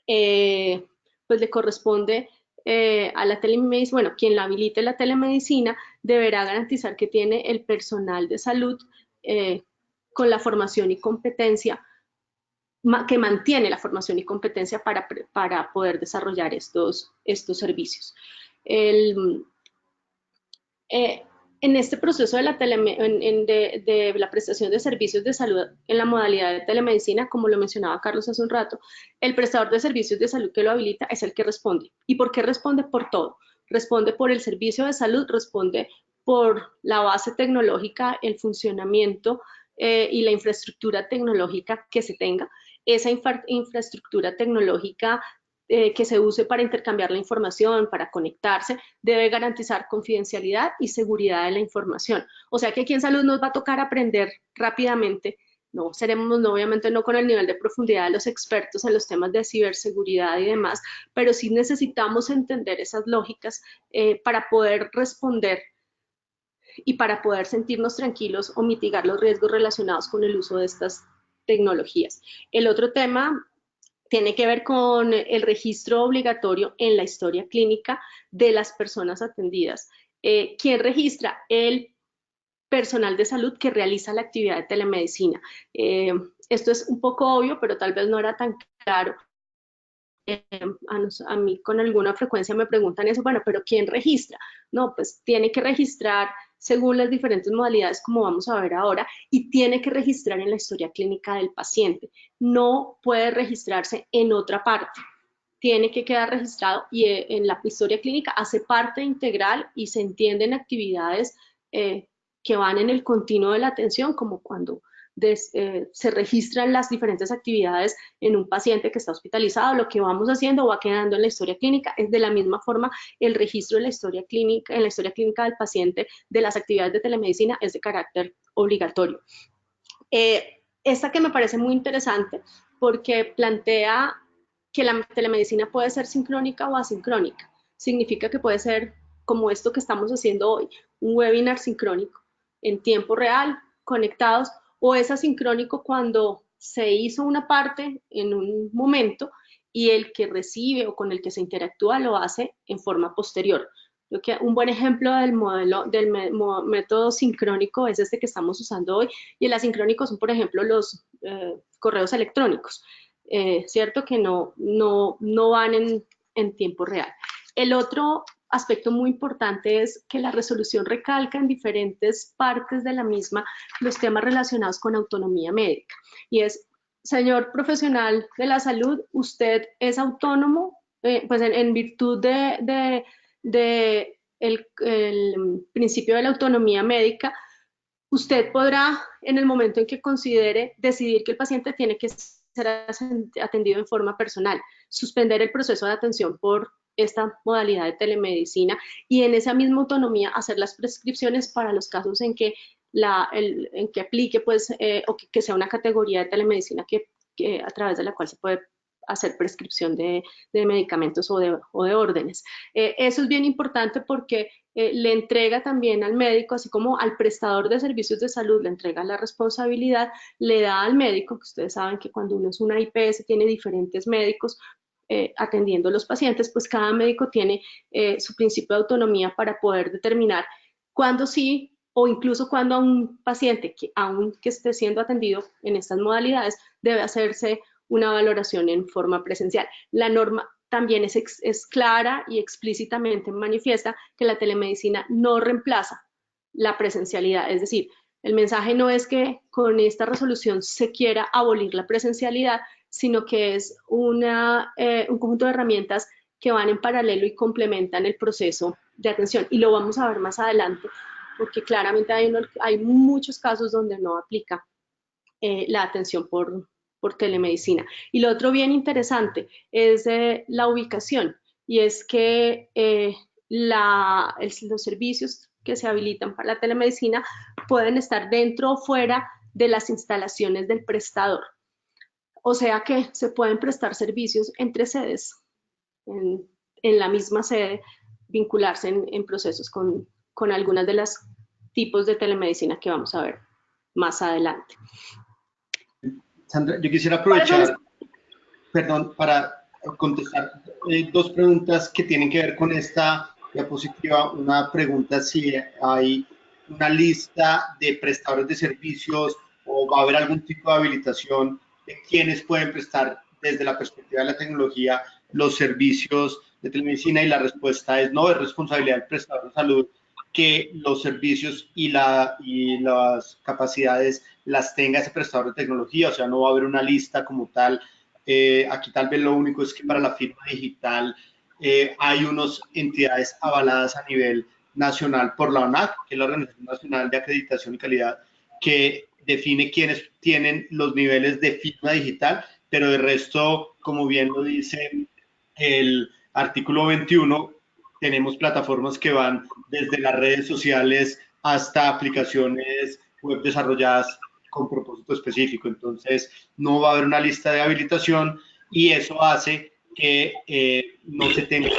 pues le corresponde a la telemedicina, bueno, quien la habilite la telemedicina deberá garantizar que tiene el personal de salud con la formación y competencia, que mantiene la formación y competencia para poder desarrollar estos servicios. En este proceso de la prestación de servicios de salud en la modalidad de telemedicina, como lo mencionaba Carlos hace un rato, el prestador de servicios de salud que lo habilita es el que responde. ¿Y por qué responde? Por todo. Responde por el servicio de salud, responde por la base tecnológica, el funcionamiento y la infraestructura tecnológica que se tenga. Esa infraestructura tecnológica que se use para intercambiar la información, para conectarse, debe garantizar confidencialidad y seguridad de la información. O sea que aquí en salud nos va a tocar aprender rápidamente. No seremos, obviamente no con el nivel de profundidad de los expertos en los temas de ciberseguridad y demás, pero sí necesitamos entender esas lógicas para poder responder y para poder sentirnos tranquilos o mitigar los riesgos relacionados con el uso de estas tecnologías. El otro tema tiene que ver con el registro obligatorio en la historia clínica de las personas atendidas. ¿Quién registra? El personal de salud que realiza la actividad de telemedicina. Esto es un poco obvio, pero tal vez no era tan claro. A mí con alguna frecuencia me preguntan eso, bueno, pero ¿quién registra? No, pues tiene que registrar según las diferentes modalidades, como vamos a ver ahora, y tiene que registrar en la historia clínica del paciente. No puede registrarse en otra parte. Tiene que quedar registrado y en la historia clínica hace parte integral y se entienden actividades que van en el continuo de la atención, como cuando se registran las diferentes actividades en un paciente que está hospitalizado, lo que vamos haciendo va quedando en la historia clínica. Es de la misma forma el registro de la historia clínica, en la historia clínica del paciente de las actividades de telemedicina es de carácter obligatorio. Esta que me parece muy interesante porque plantea que la telemedicina puede ser sincrónica o asincrónica. Significa que puede ser como esto que estamos haciendo hoy, un webinar sincrónico en tiempo real, conectados, o es asincrónico cuando se hizo una parte en un momento y el que recibe o con el que se interactúa lo hace en forma posterior. Creo que un buen ejemplo del método sincrónico es este que estamos usando hoy, y el asincrónico son, por ejemplo, los correos electrónicos, ¿cierto? Que no van en tiempo real. El otro aspecto muy importante es que la resolución recalca en diferentes partes de la misma los temas relacionados con autonomía médica. Y es, señor profesional de la salud, usted es autónomo, pues en virtud de el principio de la autonomía médica, usted podrá, en el momento en que considere, decidir que el paciente tiene que ser atendido en forma personal, suspender el proceso de atención por esta modalidad de telemedicina y en esa misma autonomía hacer las prescripciones para los casos en que, en que aplique, pues, o que sea una categoría de telemedicina a través de la cual se puede hacer prescripción de medicamentos o de órdenes. Eso es bien importante porque le entrega también al médico, así como al prestador de servicios de salud le entrega la responsabilidad, le da al médico, que ustedes saben que cuando uno es una IPS tiene diferentes médicos atendiendo a los pacientes, pues cada médico tiene su principio de autonomía para poder determinar cuándo sí o incluso cuando a un paciente que aunque esté siendo atendido en estas modalidades debe hacerse una valoración en forma presencial. La norma también es clara y explícitamente manifiesta que la telemedicina no reemplaza la presencialidad, es decir, el mensaje no es que con esta resolución se quiera abolir la presencialidad, sino que es un conjunto de herramientas que van en paralelo y complementan el proceso de atención. Y lo vamos a ver más adelante, porque claramente hay muchos casos donde no aplica la atención por telemedicina. Y lo otro bien interesante es la ubicación, y es que los servicios que se habilitan para la telemedicina pueden estar dentro o fuera de las instalaciones del prestador. O sea que se pueden prestar servicios entre sedes, en la misma sede, vincularse en procesos con algunas de las tipos de telemedicina que vamos a ver más adelante. Sandra, yo quisiera aprovechar, perdón, para contestar dos preguntas que tienen que ver con esta diapositiva. Una pregunta si hay una lista de prestadores de servicios o va a haber algún tipo de habilitación de quienes pueden prestar desde la perspectiva de la tecnología los servicios de telemedicina, y la respuesta es no, es responsabilidad del prestador de salud que los servicios y las capacidades las tenga ese prestador de tecnología, o sea, no va a haber una lista como tal. Aquí tal vez lo único es que para la firma digital hay unas entidades avaladas a nivel nacional por la ONAC, que es la Organización Nacional de Acreditación y Calidad, que define quiénes tienen los niveles de firma digital, pero de resto, como bien lo dice el artículo 21, tenemos plataformas que van desde las redes sociales hasta aplicaciones web desarrolladas con propósito específico. Entonces, no va a haber una lista de habilitación y eso hace que no se tenga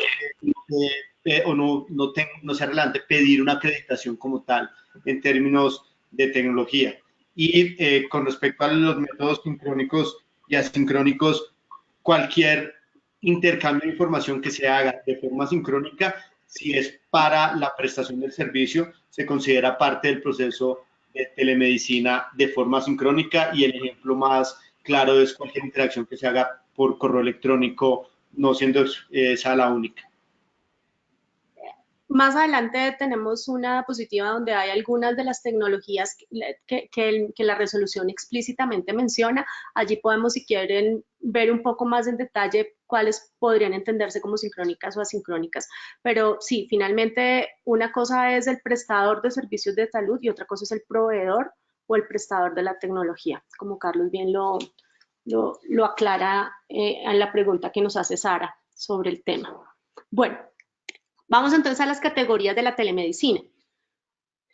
o no sea relevante pedir una acreditación como tal en términos de tecnología. Y con respecto a los métodos sincrónicos y asincrónicos, cualquier intercambio de información que se haga de forma sincrónica Si es para la prestación del servicio, se considera parte del proceso de telemedicina de forma sincrónica, y el ejemplo más claro es cualquier interacción que se haga por correo electrónico, no siendo esa la única. Más adelante tenemos una diapositiva donde hay algunas de las tecnologías que la resolución explícitamente menciona. Allí podemos, si quieren, ver un poco más en detalle cuáles podrían entenderse como sincrónicas o asincrónicas. Pero sí, finalmente una cosa es el prestador de servicios de salud y otra cosa es el proveedor o el prestador de la tecnología, como Carlos bien lo aclara en la pregunta que nos hace Sara sobre el tema. Bueno, vamos entonces a las categorías de la telemedicina.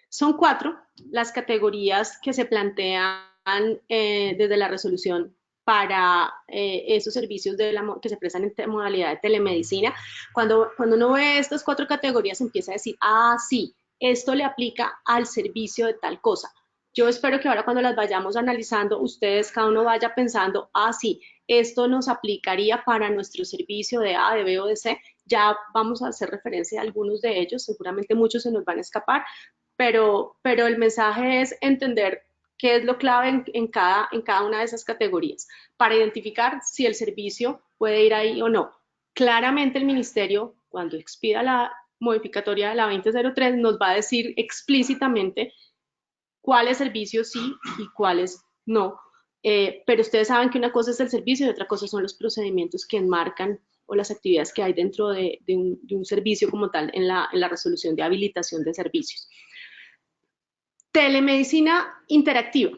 Son 4 las categorías que se plantean desde la resolución para esos servicios que se prestan en modalidad de telemedicina. Cuando uno ve estas 4 categorías, empieza a decir, ah, sí, esto le aplica al servicio de tal cosa. Yo espero que ahora cuando las vayamos analizando, ustedes cada uno vaya pensando, ah, sí, esto nos aplicaría para nuestro servicio de A, de B o de C. Ya vamos a hacer referencia a algunos de ellos, seguramente muchos se nos van a escapar, pero el mensaje es entender qué es lo clave en cada una de esas categorías para identificar si el servicio puede ir ahí o no. Claramente el ministerio, cuando expida la modificatoria de la 2003, nos va a decir explícitamente cuáles servicios sí y cuáles no. Pero ustedes saben que una cosa es el servicio y otra cosa son los procedimientos que enmarcan o las actividades que hay dentro de un servicio como tal en la resolución de habilitación de servicios. Telemedicina interactiva.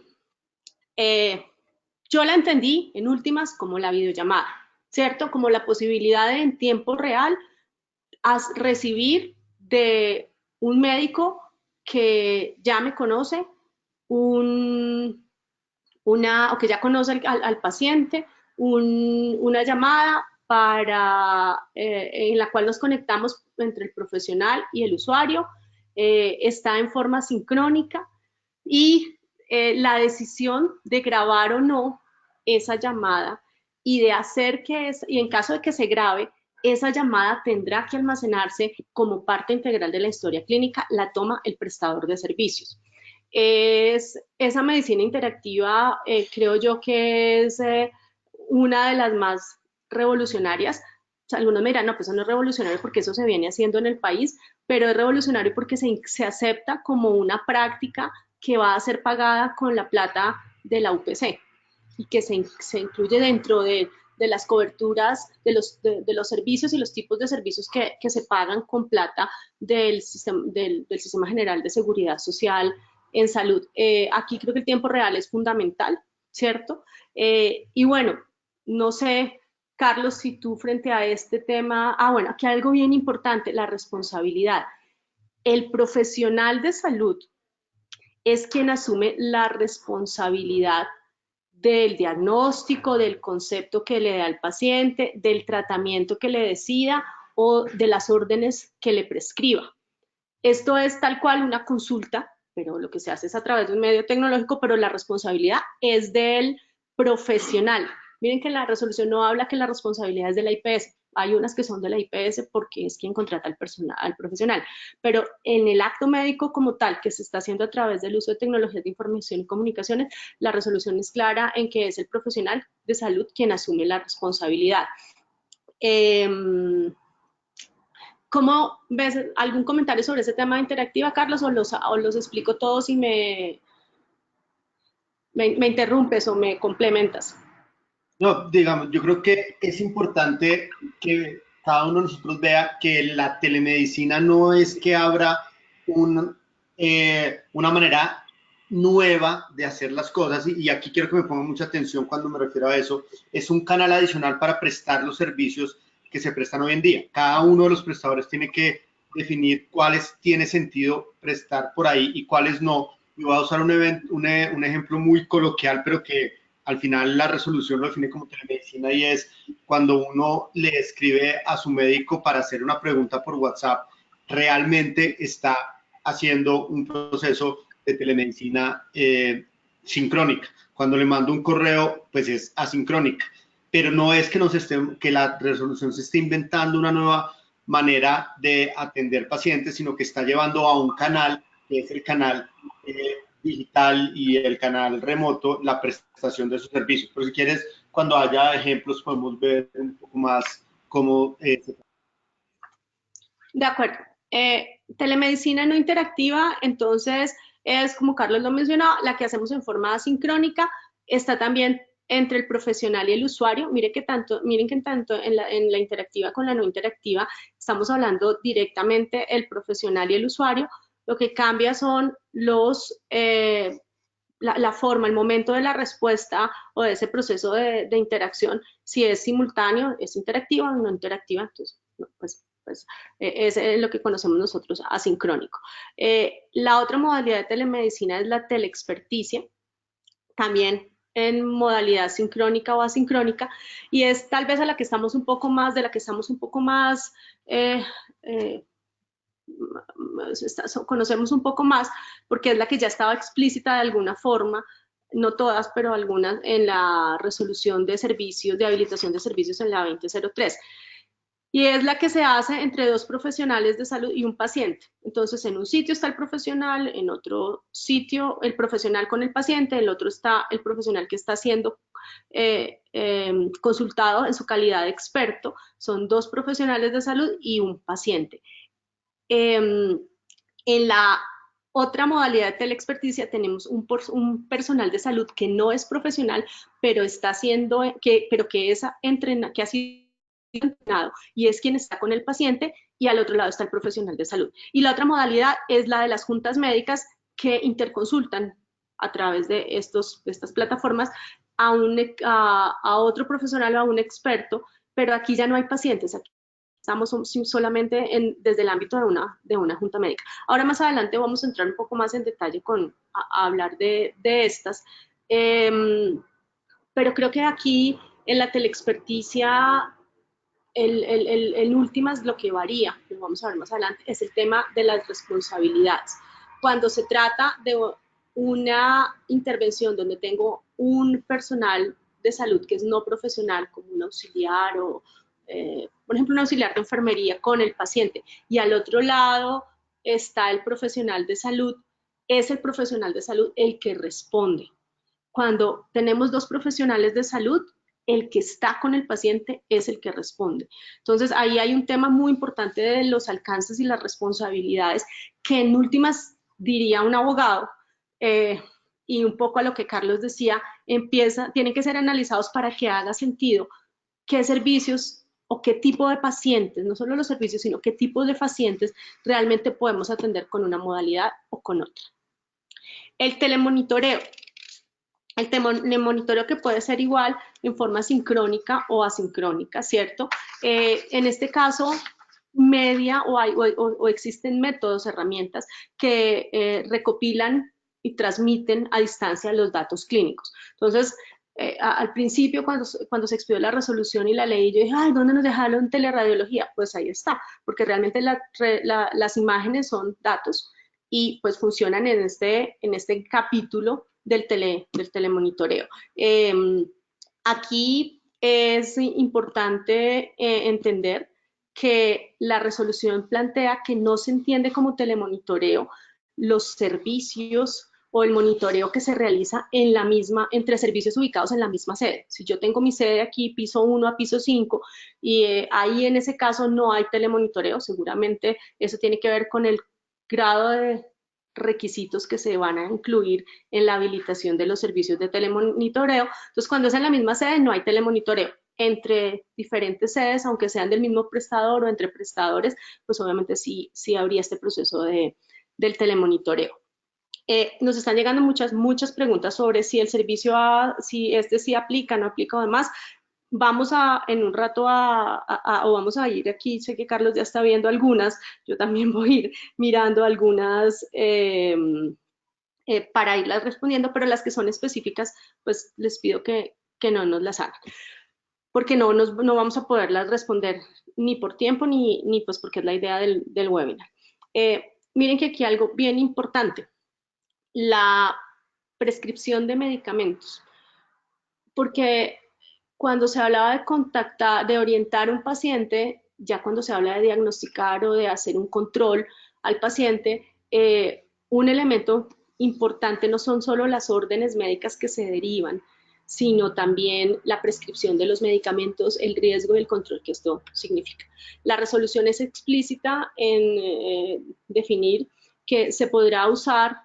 Yo la entendí en últimas como la videollamada, ¿cierto? Como la posibilidad de en tiempo real recibir de un médico que ya me conoce, o que ya conoce al paciente, una llamada en la cual nos conectamos entre el profesional y el usuario, está en forma sincrónica y la decisión de grabar o no esa llamada y de hacer y en caso de que se grabe, esa llamada tendrá que almacenarse como parte integral de la historia clínica, la toma el prestador de servicios. Esa medicina interactiva creo yo que es una de las más revolucionarias. O sea, algunos me dirán, no, pues eso no es revolucionario porque eso se viene haciendo en el país, pero es revolucionario porque se acepta como una práctica que va a ser pagada con la plata de la UPC y que se incluye dentro de las coberturas de los servicios y los tipos de servicios que se pagan con plata del Sistema General de Seguridad Social en salud. Aquí creo que el tiempo real es fundamental, ¿cierto? Y bueno, no sé, Carlos, si tú frente a este tema, bueno, aquí hay algo bien importante, la responsabilidad. El profesional de salud es quien asume la responsabilidad del diagnóstico, del concepto que le da al paciente, del tratamiento que le decida o de las órdenes que le prescriba. Esto es tal cual una consulta, pero lo que se hace es a través de un medio tecnológico, pero la responsabilidad es del profesional. Miren que la resolución no habla que la responsabilidad es de la IPS. Hay unas que son de la IPS porque es quien contrata al profesional, pero en el acto médico como tal, que se está haciendo a través del uso de tecnologías de información y comunicaciones, la resolución es clara en que es el profesional de salud quien asume la responsabilidad. ¿Cómo ves? ¿Algún comentario sobre ese tema de interactiva, Carlos, o los explico todos y me interrumpes o me complementas? No, digamos, yo creo que es importante que cada uno de nosotros vea que la telemedicina no es que abra una manera nueva de hacer las cosas, y aquí quiero que me pongan mucha atención cuando me refiero a eso. Es un canal adicional para prestar los servicios que se prestan hoy en día. Cada uno de los prestadores tiene que definir cuáles tiene sentido prestar por ahí y cuáles no. Y voy a usar un ejemplo muy coloquial, pero que al final la resolución lo define como telemedicina, y es cuando uno le escribe a su médico para hacer una pregunta por WhatsApp, realmente está haciendo un proceso de telemedicina sincrónica. Cuando le mando un correo, pues es asincrónica. Pero no es que la resolución se esté inventando una nueva manera de atender pacientes, sino que está llevando a un canal, que es el canal digital y el canal remoto, la prestación de sus servicios. Pero si quieres, cuando haya ejemplos, podemos ver un poco más cómo De acuerdo. Telemedicina no interactiva, entonces es como Carlos lo mencionó, la que hacemos en forma asincrónica, está también entre el profesional y el usuario. Miren que tanto en la interactiva con la no interactiva estamos hablando directamente el profesional y el usuario. Lo que cambia son la forma, el momento de la respuesta o de ese proceso de interacción, si es simultáneo, es interactiva o no interactiva, entonces, pues es lo que conocemos nosotros asincrónico. La otra modalidad de telemedicina es la teleexperticia, también en modalidad sincrónica o asincrónica, y es tal vez a la que estamos un poco más, de la que estamos un poco más conocemos un poco más, porque es la que ya estaba explícita de alguna forma, no todas, pero algunas, en la resolución de servicios, de habilitación de servicios en la 2003. Y es la que se hace entre dos profesionales de salud y un paciente. Entonces, en un sitio está el profesional, en otro sitio el profesional con el paciente, en el otro está el profesional que está siendo consultado en su calidad de experto. Son dos profesionales de salud y un paciente. En la otra modalidad de teleexperticia tenemos un personal de salud que no es profesional, pero está haciendo, pero que ha sido entrenado y es quien está con el paciente, y al otro lado está el profesional de salud. Y la otra modalidad es la de las juntas médicas que interconsultan a través de estas plataformas a otro profesional o a un experto, pero aquí ya no hay pacientes, aquí estamos solamente desde el ámbito de una junta médica. Ahora más adelante vamos a entrar un poco más en detalle a hablar de estas, pero creo que aquí en la teleexperticia el últimas lo que varía, lo vamos a ver más adelante, es el tema de las responsabilidades. Cuando se trata de una intervención donde tengo un personal de salud que es no profesional, como un auxiliar o, por ejemplo, un auxiliar de enfermería con el paciente, y al otro lado está el profesional de salud, es el profesional de salud el que responde. Cuando tenemos dos profesionales de salud, el que está con el paciente es el que responde. Entonces, ahí hay un tema muy importante de los alcances y las responsabilidades que en últimas diría un abogado, y un poco a lo que Carlos decía, tienen que ser analizados para que haga sentido qué servicios o qué tipo de pacientes, no solo los servicios, sino qué tipo de pacientes realmente podemos atender con una modalidad o con otra. El telemonitoreo. El monitoreo que puede ser igual en forma sincrónica o asincrónica, ¿cierto? En este caso, media o existen métodos, herramientas que recopilan y transmiten a distancia los datos clínicos. Entonces, al principio, cuando se expidió la resolución y la ley, yo dije, ay, ¿dónde nos dejaron teleradiología? Pues ahí está, porque realmente las imágenes son datos y pues funcionan en este capítulo del telemonitoreo. Aquí es importante entender que la resolución plantea que no se entiende como telemonitoreo los servicios o el monitoreo que se realiza entre servicios ubicados en la misma sede. Si yo tengo mi sede aquí, piso 1 a piso 5, y ahí en ese caso no hay telemonitoreo, seguramente eso tiene que ver con el grado de requisitos que se van a incluir en la habilitación de los servicios de telemonitoreo. Entonces, cuando es en la misma sede, no hay telemonitoreo. Entre diferentes sedes, aunque sean del mismo prestador o entre prestadores, pues obviamente sí habría este proceso del telemonitoreo. Nos están llegando muchas preguntas sobre si el servicio, si sí aplica, no aplica o demás. Vamos en un rato o vamos a ir aquí, sé que Carlos ya está viendo algunas, yo también voy a ir mirando algunas para irlas respondiendo, pero las que son específicas, pues les pido que no nos las hagan, porque no vamos a poderlas responder ni por tiempo ni pues porque es la idea del webinar. Miren que aquí algo bien importante, la prescripción de medicamentos, porque cuando se hablaba de orientar a un paciente, ya cuando se habla de diagnosticar o de hacer un control al paciente, un elemento importante no son solo las órdenes médicas que se derivan, sino también la prescripción de los medicamentos, el riesgo y el control que esto significa. La resolución es explícita en definir que se podrá usar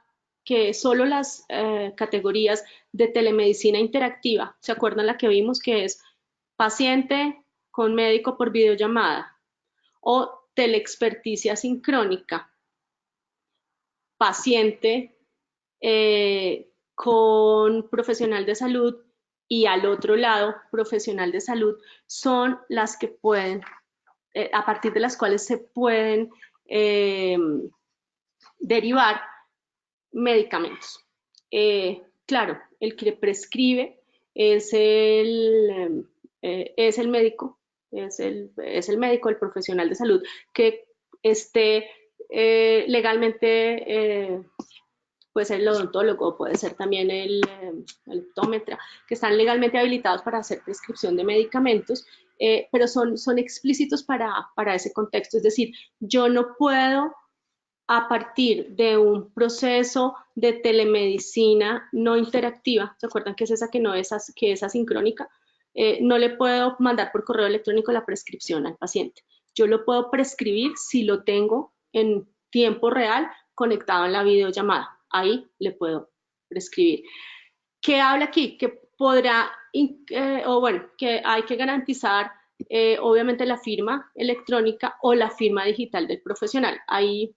que solo las categorías de telemedicina interactiva, ¿se acuerdan la que vimos que es paciente con médico por videollamada? O teleexperticia sincrónica, paciente con profesional de salud y al otro lado profesional de salud, son las que pueden, a partir de las cuales se pueden derivar medicamentos. Claro, el que prescribe es el médico, es el médico, el profesional de salud que esté legalmente, puede ser el odontólogo, puede ser también el optómetra, que están legalmente habilitados para hacer prescripción de medicamentos, pero son explícitos para ese contexto. Es decir, yo no puedo, a partir de un proceso de telemedicina no interactiva, ¿se acuerdan que es esa que no es, que es asincrónica? No le puedo mandar por correo electrónico la prescripción al paciente. Yo lo puedo prescribir si lo tengo en tiempo real conectado en la videollamada. Ahí le puedo prescribir. ¿Qué habla aquí? Que podrá, o bueno, que hay que garantizar obviamente la firma electrónica o la firma digital del profesional. Ahí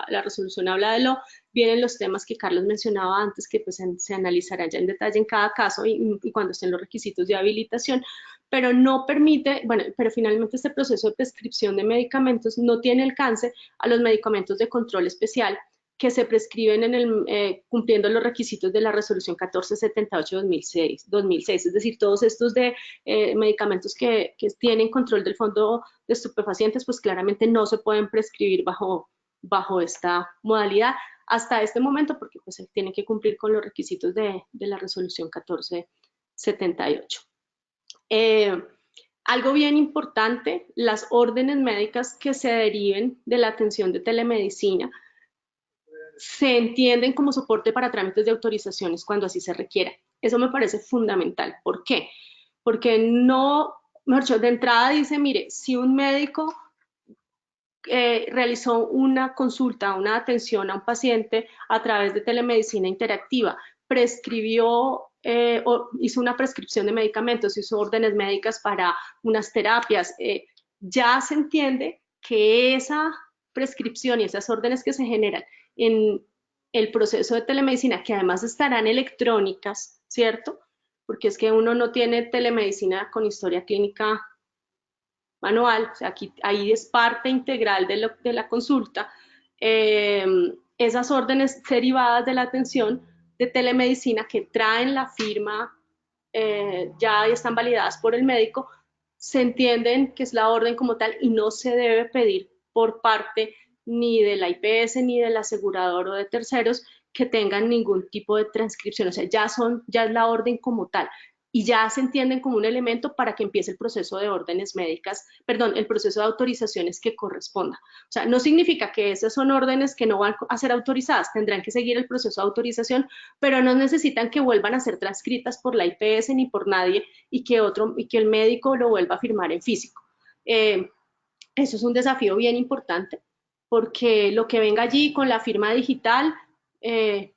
la resolución habla de lo, vienen los temas que Carlos mencionaba antes, que pues se analizará ya en detalle en cada caso y cuando estén los requisitos de habilitación, pero no permite, bueno, pero finalmente este proceso de prescripción de medicamentos no tiene alcance a los medicamentos de control especial que se prescriben cumpliendo los requisitos de la resolución 1478-2006, es decir, todos estos de medicamentos que tienen control del fondo de estupefacientes, pues claramente no se pueden prescribir bajo esta modalidad hasta este momento, porque pues él tiene que cumplir con los requisitos de la resolución 1478. Algo bien importante, las órdenes médicas que se deriven de la atención de telemedicina se entienden como soporte para trámites de autorizaciones cuando así se requiera. Eso me parece fundamental. ¿Por qué? Porque no, mejor dicho, de entrada dice, mire, si un médico realizó una consulta, una atención a un paciente a través de telemedicina interactiva, prescribió o hizo una prescripción de medicamentos, hizo órdenes médicas para unas terapias, ya se entiende que esa prescripción y esas órdenes que se generan en el proceso de telemedicina, que además estarán electrónicas, ¿cierto? Porque es que uno no tiene telemedicina con historia clínica manual, o sea, aquí, ahí es parte integral de la consulta, esas órdenes derivadas de la atención de telemedicina que traen la firma, ya están validadas por el médico, se entienden que es la orden como tal y no se debe pedir por parte ni de la IPS ni del asegurador o de terceros que tengan ningún tipo de transcripción, o sea, ya es la orden como tal y ya se entienden como un elemento para que empiece el proceso de órdenes médicas, perdón, el proceso de autorizaciones que corresponda. O sea, no significa que esas son órdenes que no van a ser autorizadas, tendrán que seguir el proceso de autorización, pero no necesitan que vuelvan a ser transcritas por la IPS ni por nadie y que el médico lo vuelva a firmar en físico. Eso es un desafío bien importante, porque lo que venga allí con la firma digital,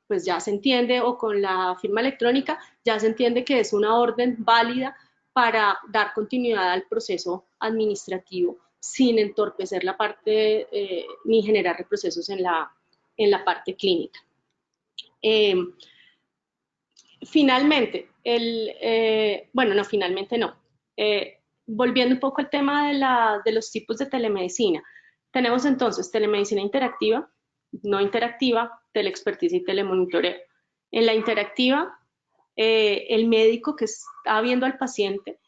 pues ya se entiende, o con la firma electrónica, ya se entiende que es una orden válida para dar continuidad al proceso administrativo sin entorpecer la parte ni generar reprocesos en la parte clínica. Finalmente, bueno, no, finalmente no. Volviendo un poco al tema de los tipos de telemedicina, tenemos entonces telemedicina interactiva, no interactiva, teleexperticia y telemonitoreo. En la interactiva, el médico que está viendo al paciente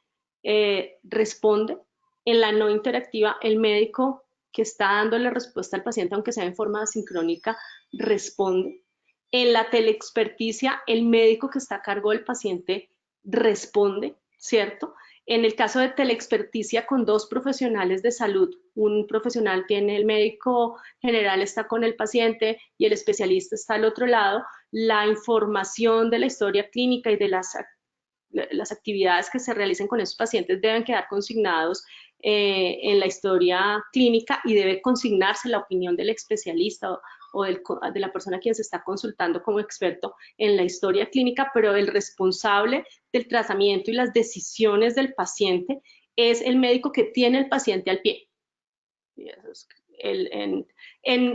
responde. En la no interactiva, el médico que está dando la respuesta al paciente, aunque sea en forma asincrónica, responde. En la teleexperticia, el médico que está a cargo del paciente responde, ¿cierto? En el caso de teleexperticia con dos profesionales de salud, un profesional tiene, el médico general está con el paciente y el especialista está al otro lado, la información de la historia clínica y de las actividades que se realicen con esos pacientes deben quedar consignados en la historia clínica y debe consignarse la opinión del especialista o de la persona a quien se está consultando como experto en la historia clínica, pero el responsable del tratamiento y las decisiones del paciente es el médico que tiene el paciente al pie. En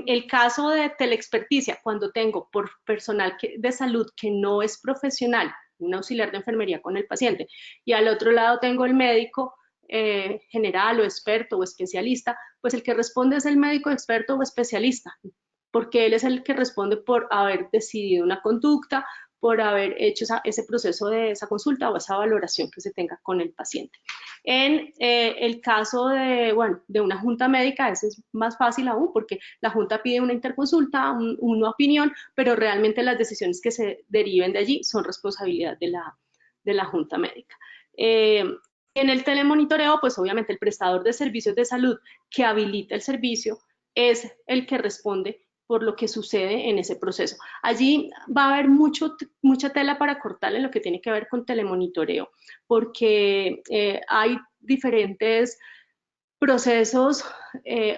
el caso de teleexperticia, cuando tengo por personal de salud que no es profesional, un auxiliar de enfermería con el paciente, y al otro lado tengo el médico general o experto o especialista, pues el que responde es el médico experto o especialista, porque él es el que responde por haber decidido una conducta, por haber hecho ese proceso de esa consulta o esa valoración que se tenga con el paciente. En el caso de, bueno, de una junta médica, eso es más fácil aún, porque la junta pide una interconsulta, una opinión, pero realmente las decisiones que se deriven de allí son responsabilidad de la junta médica. En el telemonitoreo, pues obviamente el prestador de servicios de salud que habilita el servicio es el que responde por lo que sucede en ese proceso. Allí va a haber mucha tela para cortar en lo que tiene que ver con telemonitoreo, porque hay diferentes procesos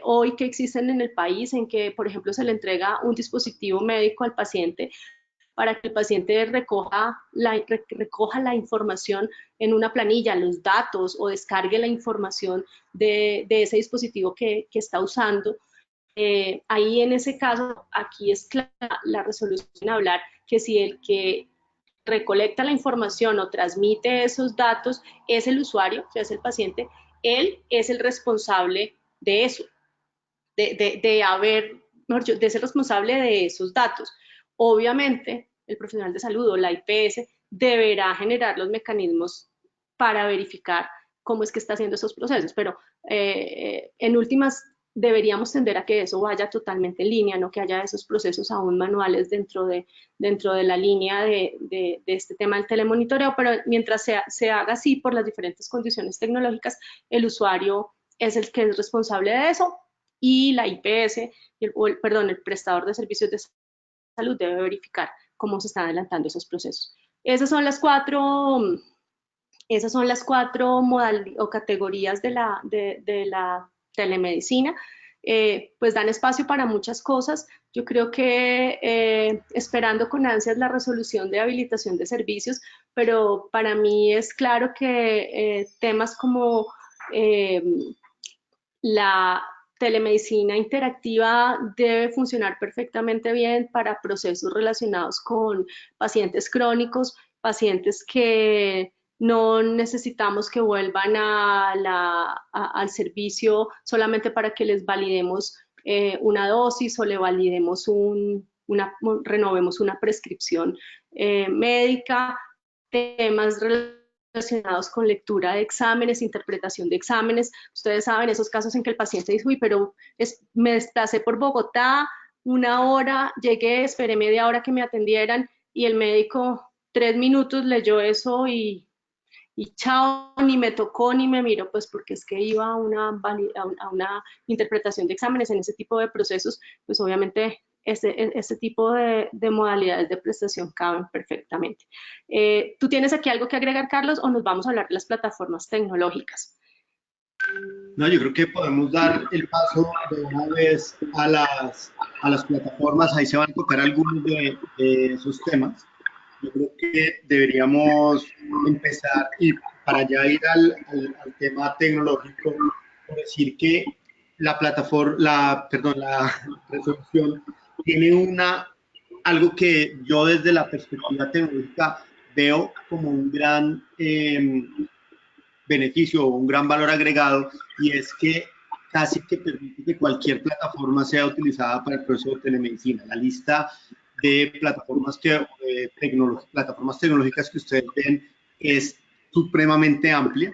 hoy que existen en el país en que, por ejemplo, se le entrega un dispositivo médico al paciente para que el paciente recoja la información en una planilla, los datos, o descargue la información de ese dispositivo que está usando. Ahí en ese caso, aquí es clara la resolución hablar que si el que recolecta la información o transmite esos datos es el usuario, o sea, es el paciente, él es el responsable de eso, de ser responsable de esos datos. Obviamente, el profesional de salud o la IPS deberá generar los mecanismos para verificar cómo es que está haciendo esos procesos, pero en últimas deberíamos tender a que eso vaya totalmente en línea, no que haya esos procesos aún manuales dentro de la línea de este tema del telemonitoreo, pero mientras se haga así por las diferentes condiciones tecnológicas, el usuario es el que es responsable de eso y la IPS, el prestador de servicios de salud debe verificar cómo se están adelantando esos procesos. Esas son las cuatro modalidades o categorías de la telemedicina. Pues dan espacio para muchas cosas. Yo creo que esperando con ansias la resolución de habilitación de servicios, pero para mí es claro que temas como la telemedicina interactiva debe funcionar perfectamente bien para procesos relacionados con pacientes crónicos, pacientes que no necesitamos que vuelvan al servicio solamente para que les validemos una dosis o le validemos renovemos una prescripción médica, temas relacionados con lectura de exámenes, interpretación de exámenes. Ustedes saben esos casos en que el paciente dice, uy, pero me desplacé por Bogotá, una hora, llegué, esperé media hora que me atendieran y el médico 3 minutos leyó eso y chao, ni me tocó ni me miró, pues porque es que iba a una interpretación de exámenes en ese tipo de procesos, pues obviamente este tipo de modalidades de prestación caben perfectamente. ¿Tú tienes aquí algo que agregar, Carlos, o nos vamos a hablar de las plataformas tecnológicas? No, yo creo que podemos dar el paso de una vez a las plataformas. Ahí se van a tocar algunos de esos temas. Yo creo que deberíamos empezar, y para ya ir al tema tecnológico, por decir que la plataforma, la resolución tiene algo que yo desde la perspectiva tecnológica veo como un gran beneficio o un gran valor agregado, y es que casi que permite que cualquier plataforma sea utilizada para el proceso de telemedicina. La lista de plataformas tecnológicas que ustedes ven es supremamente amplia,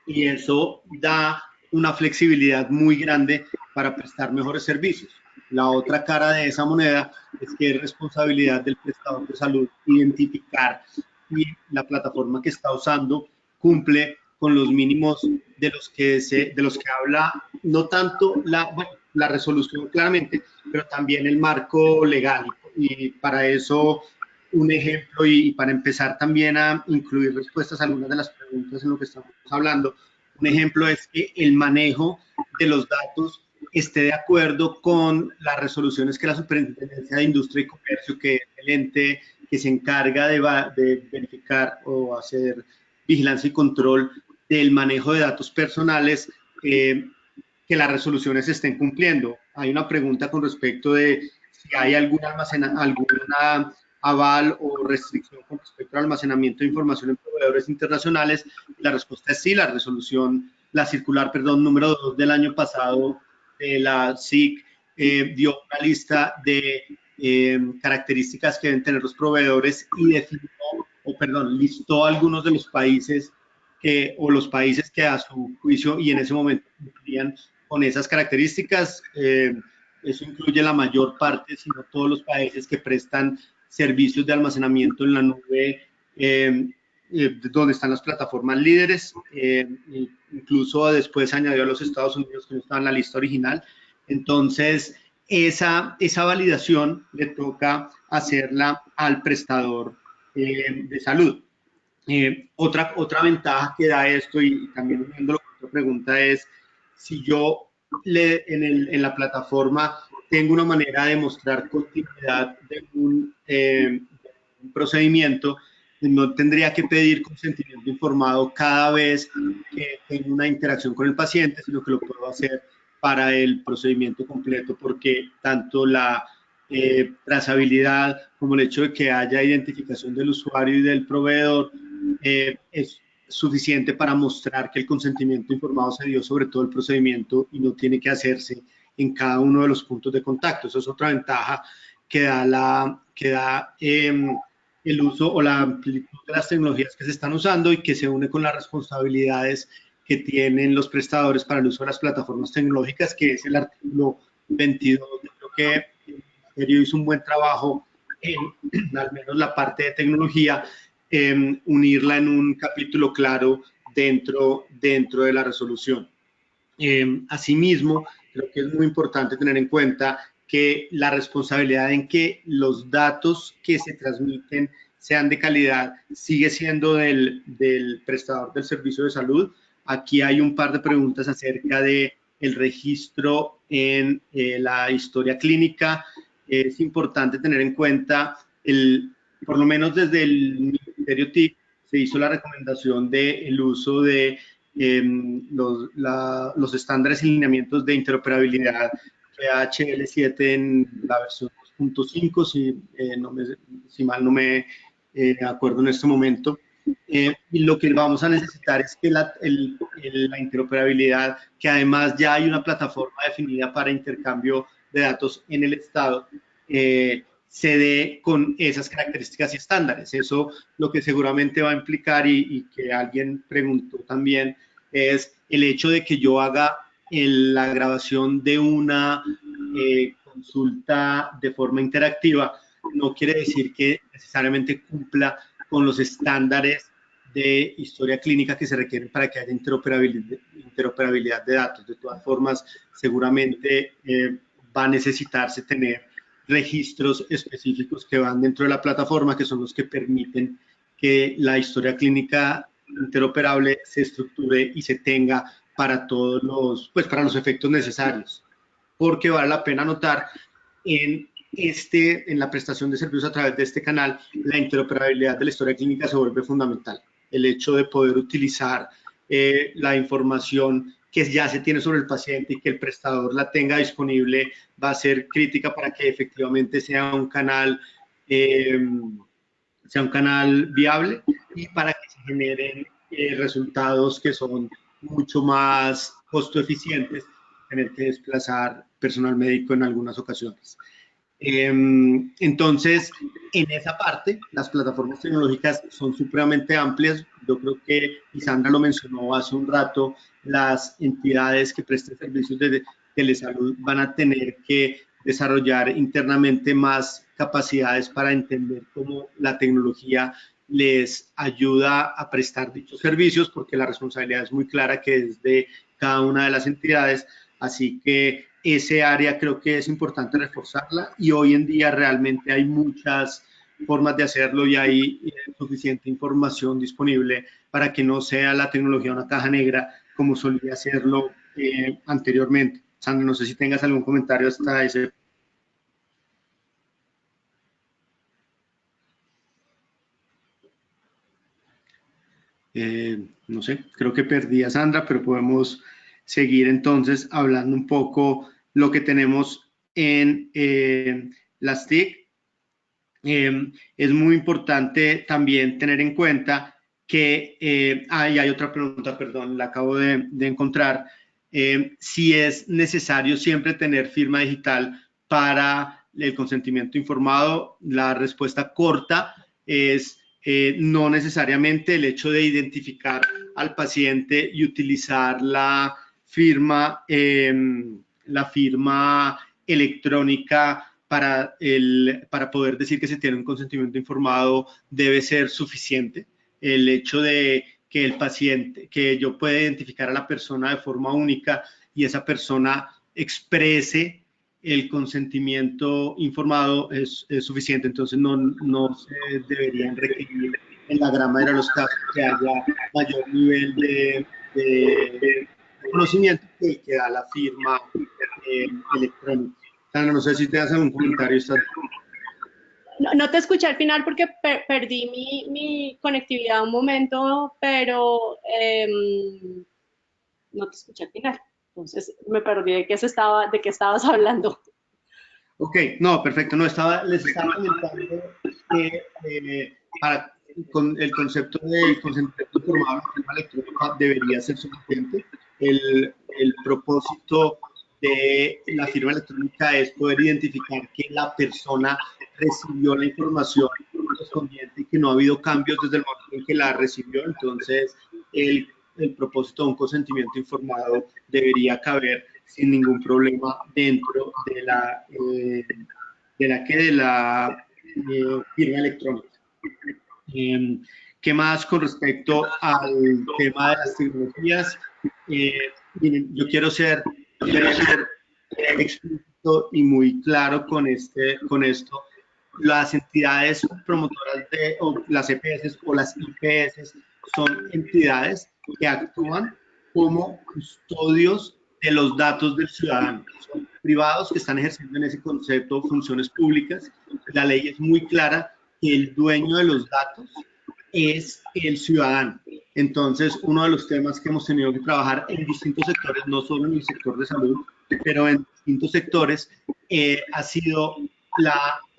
y eso da una flexibilidad muy grande para prestar mejores servicios. La otra cara de esa moneda es que es responsabilidad del prestador de salud identificar si la plataforma que está usando cumple con los mínimos de los que habla no tanto la resolución claramente, pero también el marco legal. Y para eso, un ejemplo, y para empezar también a incluir respuestas a algunas de las preguntas en lo que estamos hablando, un ejemplo es que el manejo de los datos esté de acuerdo con las resoluciones que la Superintendencia de Industria y Comercio, que es el ente que se encarga de verificar o hacer vigilancia y control del manejo de datos personales, que las resoluciones se estén cumpliendo. Hay una pregunta con respecto de si hay alguna aval o restricción con respecto al almacenamiento de información en proveedores internacionales. La respuesta es sí. La circular, número 2 del año pasado de la SIC dio una lista de características que deben tener los proveedores y listó algunos de los países los países que a su juicio y en ese momento cumplían con esas características. Eso incluye la mayor parte, si no todos los países que prestan servicios de almacenamiento en la nube, donde están las plataformas líderes. Incluso después se añadió a los Estados Unidos, que no estaba en la lista original. Entonces, esa validación le toca hacerla al prestador de salud. Otra ventaja que da esto, y también uniéndolo con otra pregunta, es si yo en la plataforma tengo una manera de mostrar continuidad de un procedimiento, no tendría que pedir consentimiento informado cada vez que tengo una interacción con el paciente, sino que lo puedo hacer para el procedimiento completo, porque tanto la trazabilidad como el hecho de que haya identificación del usuario y del proveedor es suficiente para mostrar que el consentimiento informado se dio sobre todo el procedimiento y no tiene que hacerse en cada uno de los puntos de contacto. Eso es otra ventaja que da el uso o la amplitud de las tecnologías que se están usando y que se une con las responsabilidades que tienen los prestadores para el uso de las plataformas tecnológicas, que es el artículo 22. Yo creo que el Ministerio hizo un buen trabajo en al menos la parte de tecnología, unirla en un capítulo claro dentro de la resolución. Asimismo, creo que es muy importante tener en cuenta que la responsabilidad en que los datos que se transmiten sean de calidad sigue siendo del prestador del servicio de salud. Aquí hay un par de preguntas acerca de el registro en la historia clínica. Es importante tener en cuenta, por lo menos desde el Ministerio TIC, se hizo la recomendación del uso de los estándares y lineamientos de interoperabilidad HL7 en la versión 2.5, si mal no me acuerdo en este momento. Y lo que vamos a necesitar es que la interoperabilidad, que además ya hay una plataforma definida para intercambio de datos en el Estado, se dé con esas características y estándares. Eso lo que seguramente va a implicar, y que alguien preguntó también, es el hecho de que yo haga la grabación de una consulta de forma interactiva. No quiere decir que necesariamente cumpla con los estándares de historia clínica que se requieren para que haya interoperabilidad de datos. De todas formas, seguramente va a necesitarse tener registros específicos que van dentro de la plataforma, que son los que permiten que la historia clínica interoperable se estructure y se tenga para todos para los efectos necesarios. Porque vale la pena notar en la prestación de servicios a través de este canal, la interoperabilidad de la historia clínica se vuelve fundamental. El hecho de poder utilizar la información que ya se tiene sobre el paciente y que el prestador la tenga disponible va a ser crítica para que efectivamente sea un canal viable y para que se generen resultados que son mucho más costo eficientes, tener que desplazar personal médico en algunas ocasiones. Entonces, en esa parte, las plataformas tecnológicas son supremamente amplias. Yo creo que Isandra lo mencionó hace un rato, las entidades que presten servicios de telesalud van a tener que desarrollar internamente más capacidades para entender cómo la tecnología les ayuda a prestar dichos servicios, porque la responsabilidad es muy clara que es de cada una de las entidades. Así que ese área creo que es importante reforzarla, y hoy en día realmente hay muchas formas de hacerlo y hay suficiente información disponible para que no sea la tecnología una caja negra como solía hacerlo anteriormente. Sandra, no sé si tengas algún comentario hasta ese. No sé, creo que perdí a Sandra, pero podemos seguir entonces hablando un poco lo que tenemos en las TIC. Es muy importante también tener en cuenta que, hay otra pregunta, perdón, la acabo de encontrar, si es necesario siempre tener firma digital para el consentimiento informado. La respuesta corta es no necesariamente. El hecho de identificar al paciente y utilizar la firma electrónica para poder decir que se tiene un consentimiento informado debe ser suficiente. El hecho de que el paciente, que yo pueda identificar a la persona de forma única y esa persona exprese el consentimiento informado es suficiente. Entonces no se deberían requerir en la gran mayoría de los casos que haya mayor nivel de conocimiento que el que da la firma electrónica. Sandra, no sé si te das algún comentario. No te escuché al final porque perdí mi conectividad un momento, pero no te escuché al final. Entonces me perdí de qué estabas hablando. Ok, no, perfecto. No, les estaba comentando que con el concepto del consentimiento informado en la firma electrónica debería ser suficiente. El propósito de la firma electrónica es poder identificar que la persona recibió la información correspondiente y que no ha habido cambios desde el momento en que la recibió. Entonces, el propósito de un consentimiento informado debería caber sin ningún problema dentro de la firma electrónica. ¿Qué más con respecto al tema de las tecnologías? Miren, yo quiero ser explícito y muy claro con esto. Las entidades promotoras o las EPS o las IPS son entidades que actúan como custodios de los datos del ciudadano. Son privados que están ejerciendo en ese concepto funciones públicas. La ley es muy clara que el dueño de los datos es el ciudadano. Entonces, uno de los temas que hemos tenido que trabajar en distintos sectores, no solo en el sector de salud, pero en distintos sectores, ha sido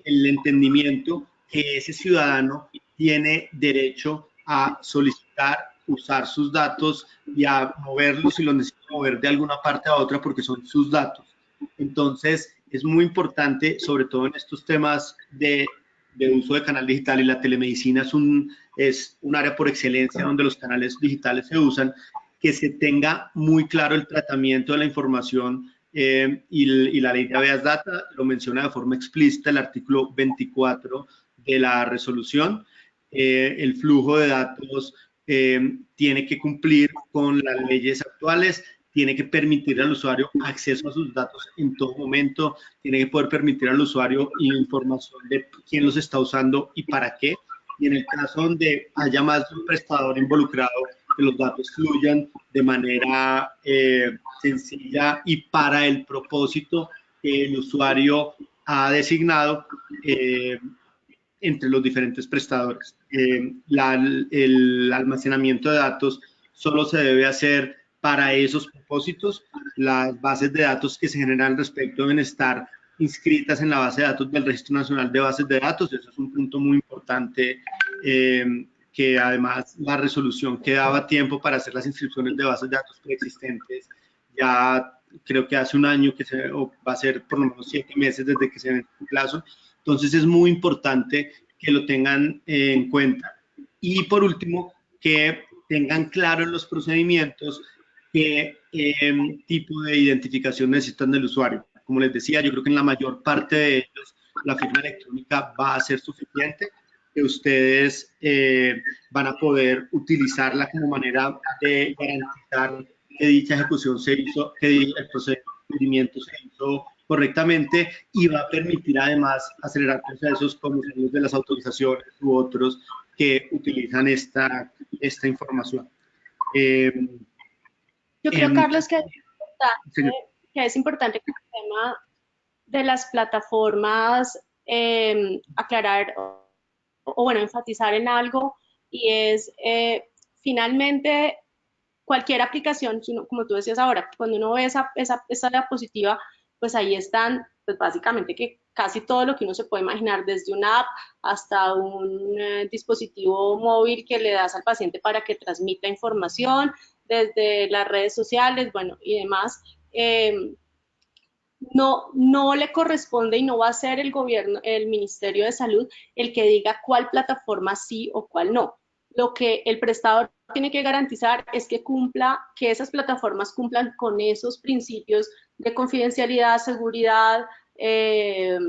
el entendimiento que ese ciudadano tiene derecho a solicitar, usar sus datos y a moverlos si los necesita mover de alguna parte a otra porque son sus datos. Entonces, es muy importante, sobre todo en estos temas de uso de canal digital, y la telemedicina es un área por excelencia donde los canales digitales se usan, que se tenga muy claro el tratamiento de la información, y la ley de habeas data lo menciona de forma explícita el artículo 24 de la resolución. El flujo de datos tiene que cumplir con las leyes actuales, tiene que permitir al usuario acceso a sus datos en todo momento, tiene que poder permitir al usuario información de quién los está usando y para qué. Y en el caso donde haya más de un prestador involucrado, que los datos fluyan de manera sencilla y para el propósito que el usuario ha designado entre los diferentes prestadores. El almacenamiento de datos solo se debe hacer para esos propósitos. Las bases de datos que se generan al respecto deben estar inscritas en la base de datos del Registro Nacional de Bases de Datos. Eso es un punto muy importante, que además la resolución que daba tiempo para hacer las inscripciones de bases de datos preexistentes, ya creo que hace un año o va a ser por lo menos 7 meses desde que se vence el plazo. Entonces es muy importante que lo tengan en cuenta. Y por último, que tengan claro en los procedimientos qué tipo de identificación necesitan del usuario. Como les decía, yo creo que en la mayor parte de ellos la firma electrónica va a ser suficiente, que ustedes van a poder utilizarla como manera de garantizar que dicha ejecución se hizo, que el procedimiento se hizo correctamente, y va a permitir además acelerar procesos como los de las autorizaciones u otros que utilizan esta información. Yo creo, Carlos, que señor. es importante que el tema de las plataformas aclarar o bueno, enfatizar en algo, y es finalmente cualquier aplicación, como tú decías ahora, cuando uno ve esa diapositiva, pues ahí están, pues básicamente que casi todo lo que uno se puede imaginar, desde una app hasta un dispositivo móvil que le das al paciente para que transmita información, desde las redes sociales, bueno, y demás. No le corresponde y no va a ser el gobierno, el Ministerio de Salud, el que diga cuál plataforma sí o cuál no. Lo que el prestador tiene que garantizar es que esas plataformas cumplan con esos principios de confidencialidad, seguridad, que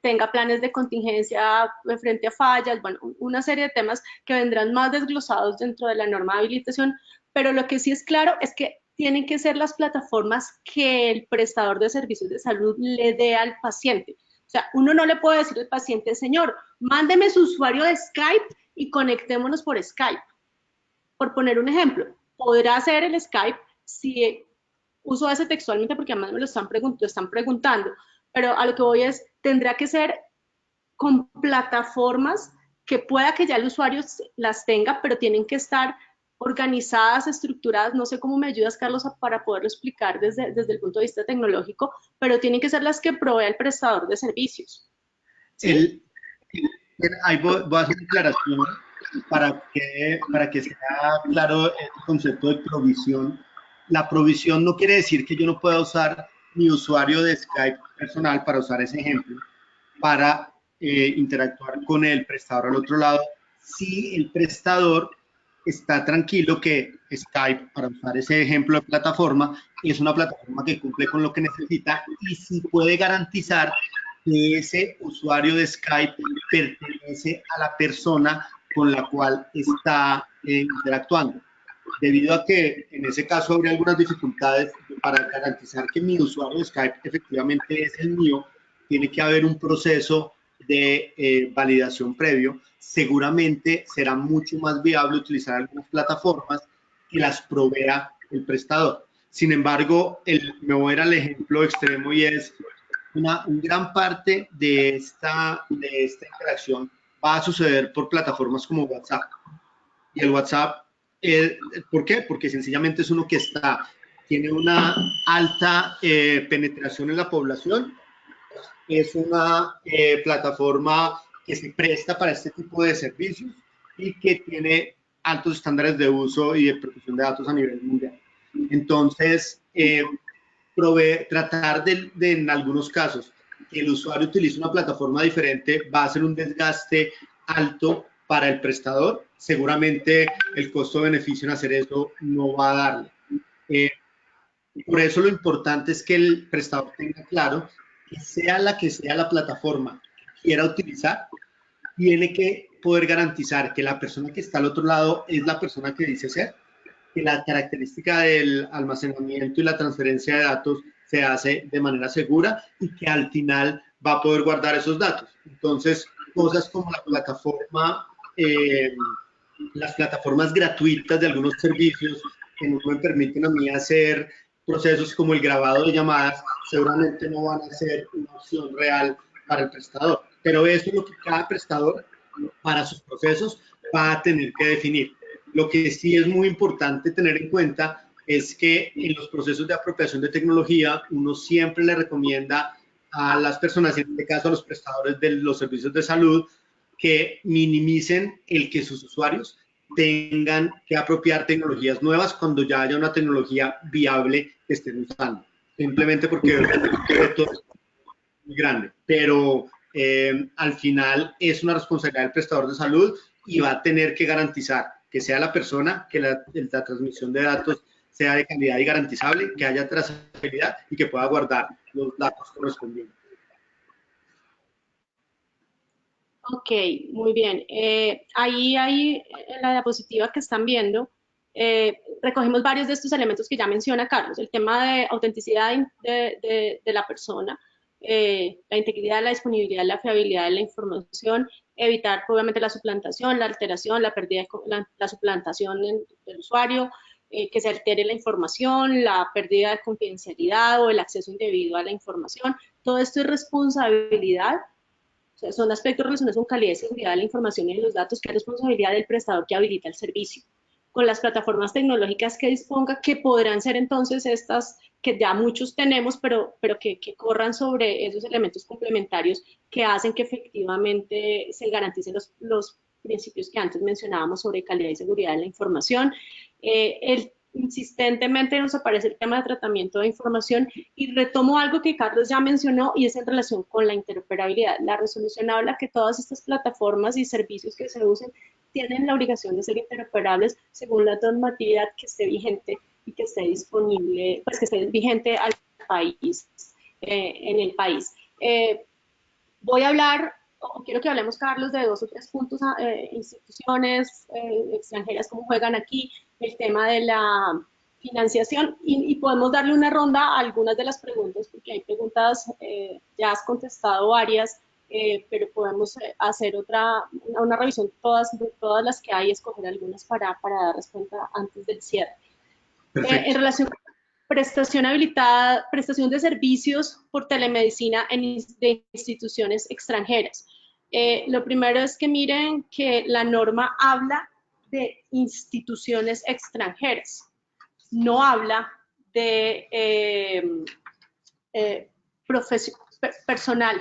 tenga planes de contingencia frente a fallas, bueno, una serie de temas que vendrán más desglosados dentro de la norma de habilitación, pero lo que sí es claro es que tienen que ser las plataformas que el prestador de servicios de salud le dé al paciente. O sea, uno no le puede decir al paciente, señor, mándeme su usuario de Skype y conectémonos por Skype. Por poner un ejemplo, podrá ser el Skype si uso ese textualmente porque además me lo están preguntando, pero a lo que voy es, tendrá que ser con plataformas que pueda que ya el usuario las tenga, pero tienen que estar organizadas, estructuradas, no sé cómo me ayudas, Carlos, para poderlo explicar desde el punto de vista tecnológico, pero tienen que ser las que provee el prestador de servicios. ¿Sí? Ahí voy a hacer una aclaración para que sea claro el concepto de provisión. La provisión no quiere decir que yo no pueda usar mi usuario de Skype personal, para usar ese ejemplo, para interactuar con el prestador al otro lado, si el prestador está tranquilo que Skype, para usar ese ejemplo de plataforma, es una plataforma que cumple con lo que necesita, y si puede garantizar que ese usuario de Skype pertenece a la persona con la cual está interactuando. Debido a que en ese caso habría algunas dificultades para garantizar que mi usuario de Skype efectivamente es el mío, tiene que haber un proceso de validación previo. Seguramente será mucho más viable utilizar algunas plataformas que las provea el prestador. Sin embargo, me voy a ir al ejemplo extremo, y es una gran parte de esta interacción va a suceder por plataformas como WhatsApp. Y el WhatsApp, ¿por qué? Porque sencillamente es uno que tiene una alta penetración en la población, es una plataforma que se presta para este tipo de servicios y que tiene altos estándares de uso y de protección de datos a nivel mundial. Entonces, tratar de en algunos casos que el usuario utilice una plataforma diferente va a ser un desgaste alto para el prestador. Seguramente el costo-beneficio en hacer eso no va a darle. Por eso lo importante es que el prestador tenga claro que sea la plataforma que quiera utilizar, tiene que poder garantizar que la persona que está al otro lado es la persona que dice ser, que la característica del almacenamiento y la transferencia de datos se hace de manera segura y que al final va a poder guardar esos datos. Entonces, cosas como las plataformas gratuitas de algunos servicios que no me permiten a mí hacer procesos como el grabado de llamadas, seguramente no van a ser una opción real para el prestador. Pero eso es lo que cada prestador, para sus procesos, va a tener que definir. Lo que sí es muy importante tener en cuenta es que en los procesos de apropiación de tecnología, uno siempre le recomienda a las personas, en este caso a los prestadores de los servicios de salud, que minimicen el que sus usuarios tengan que apropiar tecnologías nuevas cuando ya haya una tecnología viable que estén usando. Simplemente porque el reto es muy grande. Pero al final es una responsabilidad del prestador de salud, y va a tener que garantizar que sea la persona, que la transmisión de datos sea de calidad y garantizable, que haya trazabilidad y que pueda guardar los datos correspondientes. Ok, muy bien. Ahí en la diapositiva que están viendo, recogemos varios de estos elementos que ya menciona Carlos, el tema de autenticidad de la persona, la integridad, la disponibilidad, la fiabilidad de la información, evitar obviamente la suplantación, la alteración, la pérdida, la suplantación del usuario, que se altere la información, la pérdida de confidencialidad o el acceso indebido a la información. Todo esto es responsabilidad. O sea, son aspectos relacionados con calidad y seguridad de la información y de los datos, que es responsabilidad del prestador que habilita el servicio. Con las plataformas tecnológicas que disponga, que podrán ser entonces estas que ya muchos tenemos, pero que corran sobre esos elementos complementarios que hacen que efectivamente se garanticen los principios que antes mencionábamos sobre calidad y seguridad de la información. Insistentemente nos aparece el tema de tratamiento de información y retomo algo que Carlos ya mencionó y es en relación con la interoperabilidad. La resolución habla que todas estas plataformas y servicios que se usen tienen la obligación de ser interoperables según la normatividad que esté vigente y que esté disponible, pues que esté vigente al país, en el país. Voy a hablar, o quiero que hablemos, Carlos, de dos o tres puntos, instituciones extranjeras, cómo juegan aquí, el tema de la financiación, y podemos darle una ronda a algunas de las preguntas, porque hay preguntas, ya has contestado varias, pero podemos hacer una revisión de todas las que hay, escoger algunas para dar respuesta antes del cierre. En Perfecto. relación con prestación habilitada, prestación de servicios por telemedicina de instituciones extranjeras. Lo primero es que miren que la norma habla de instituciones extranjeras, no habla de personal,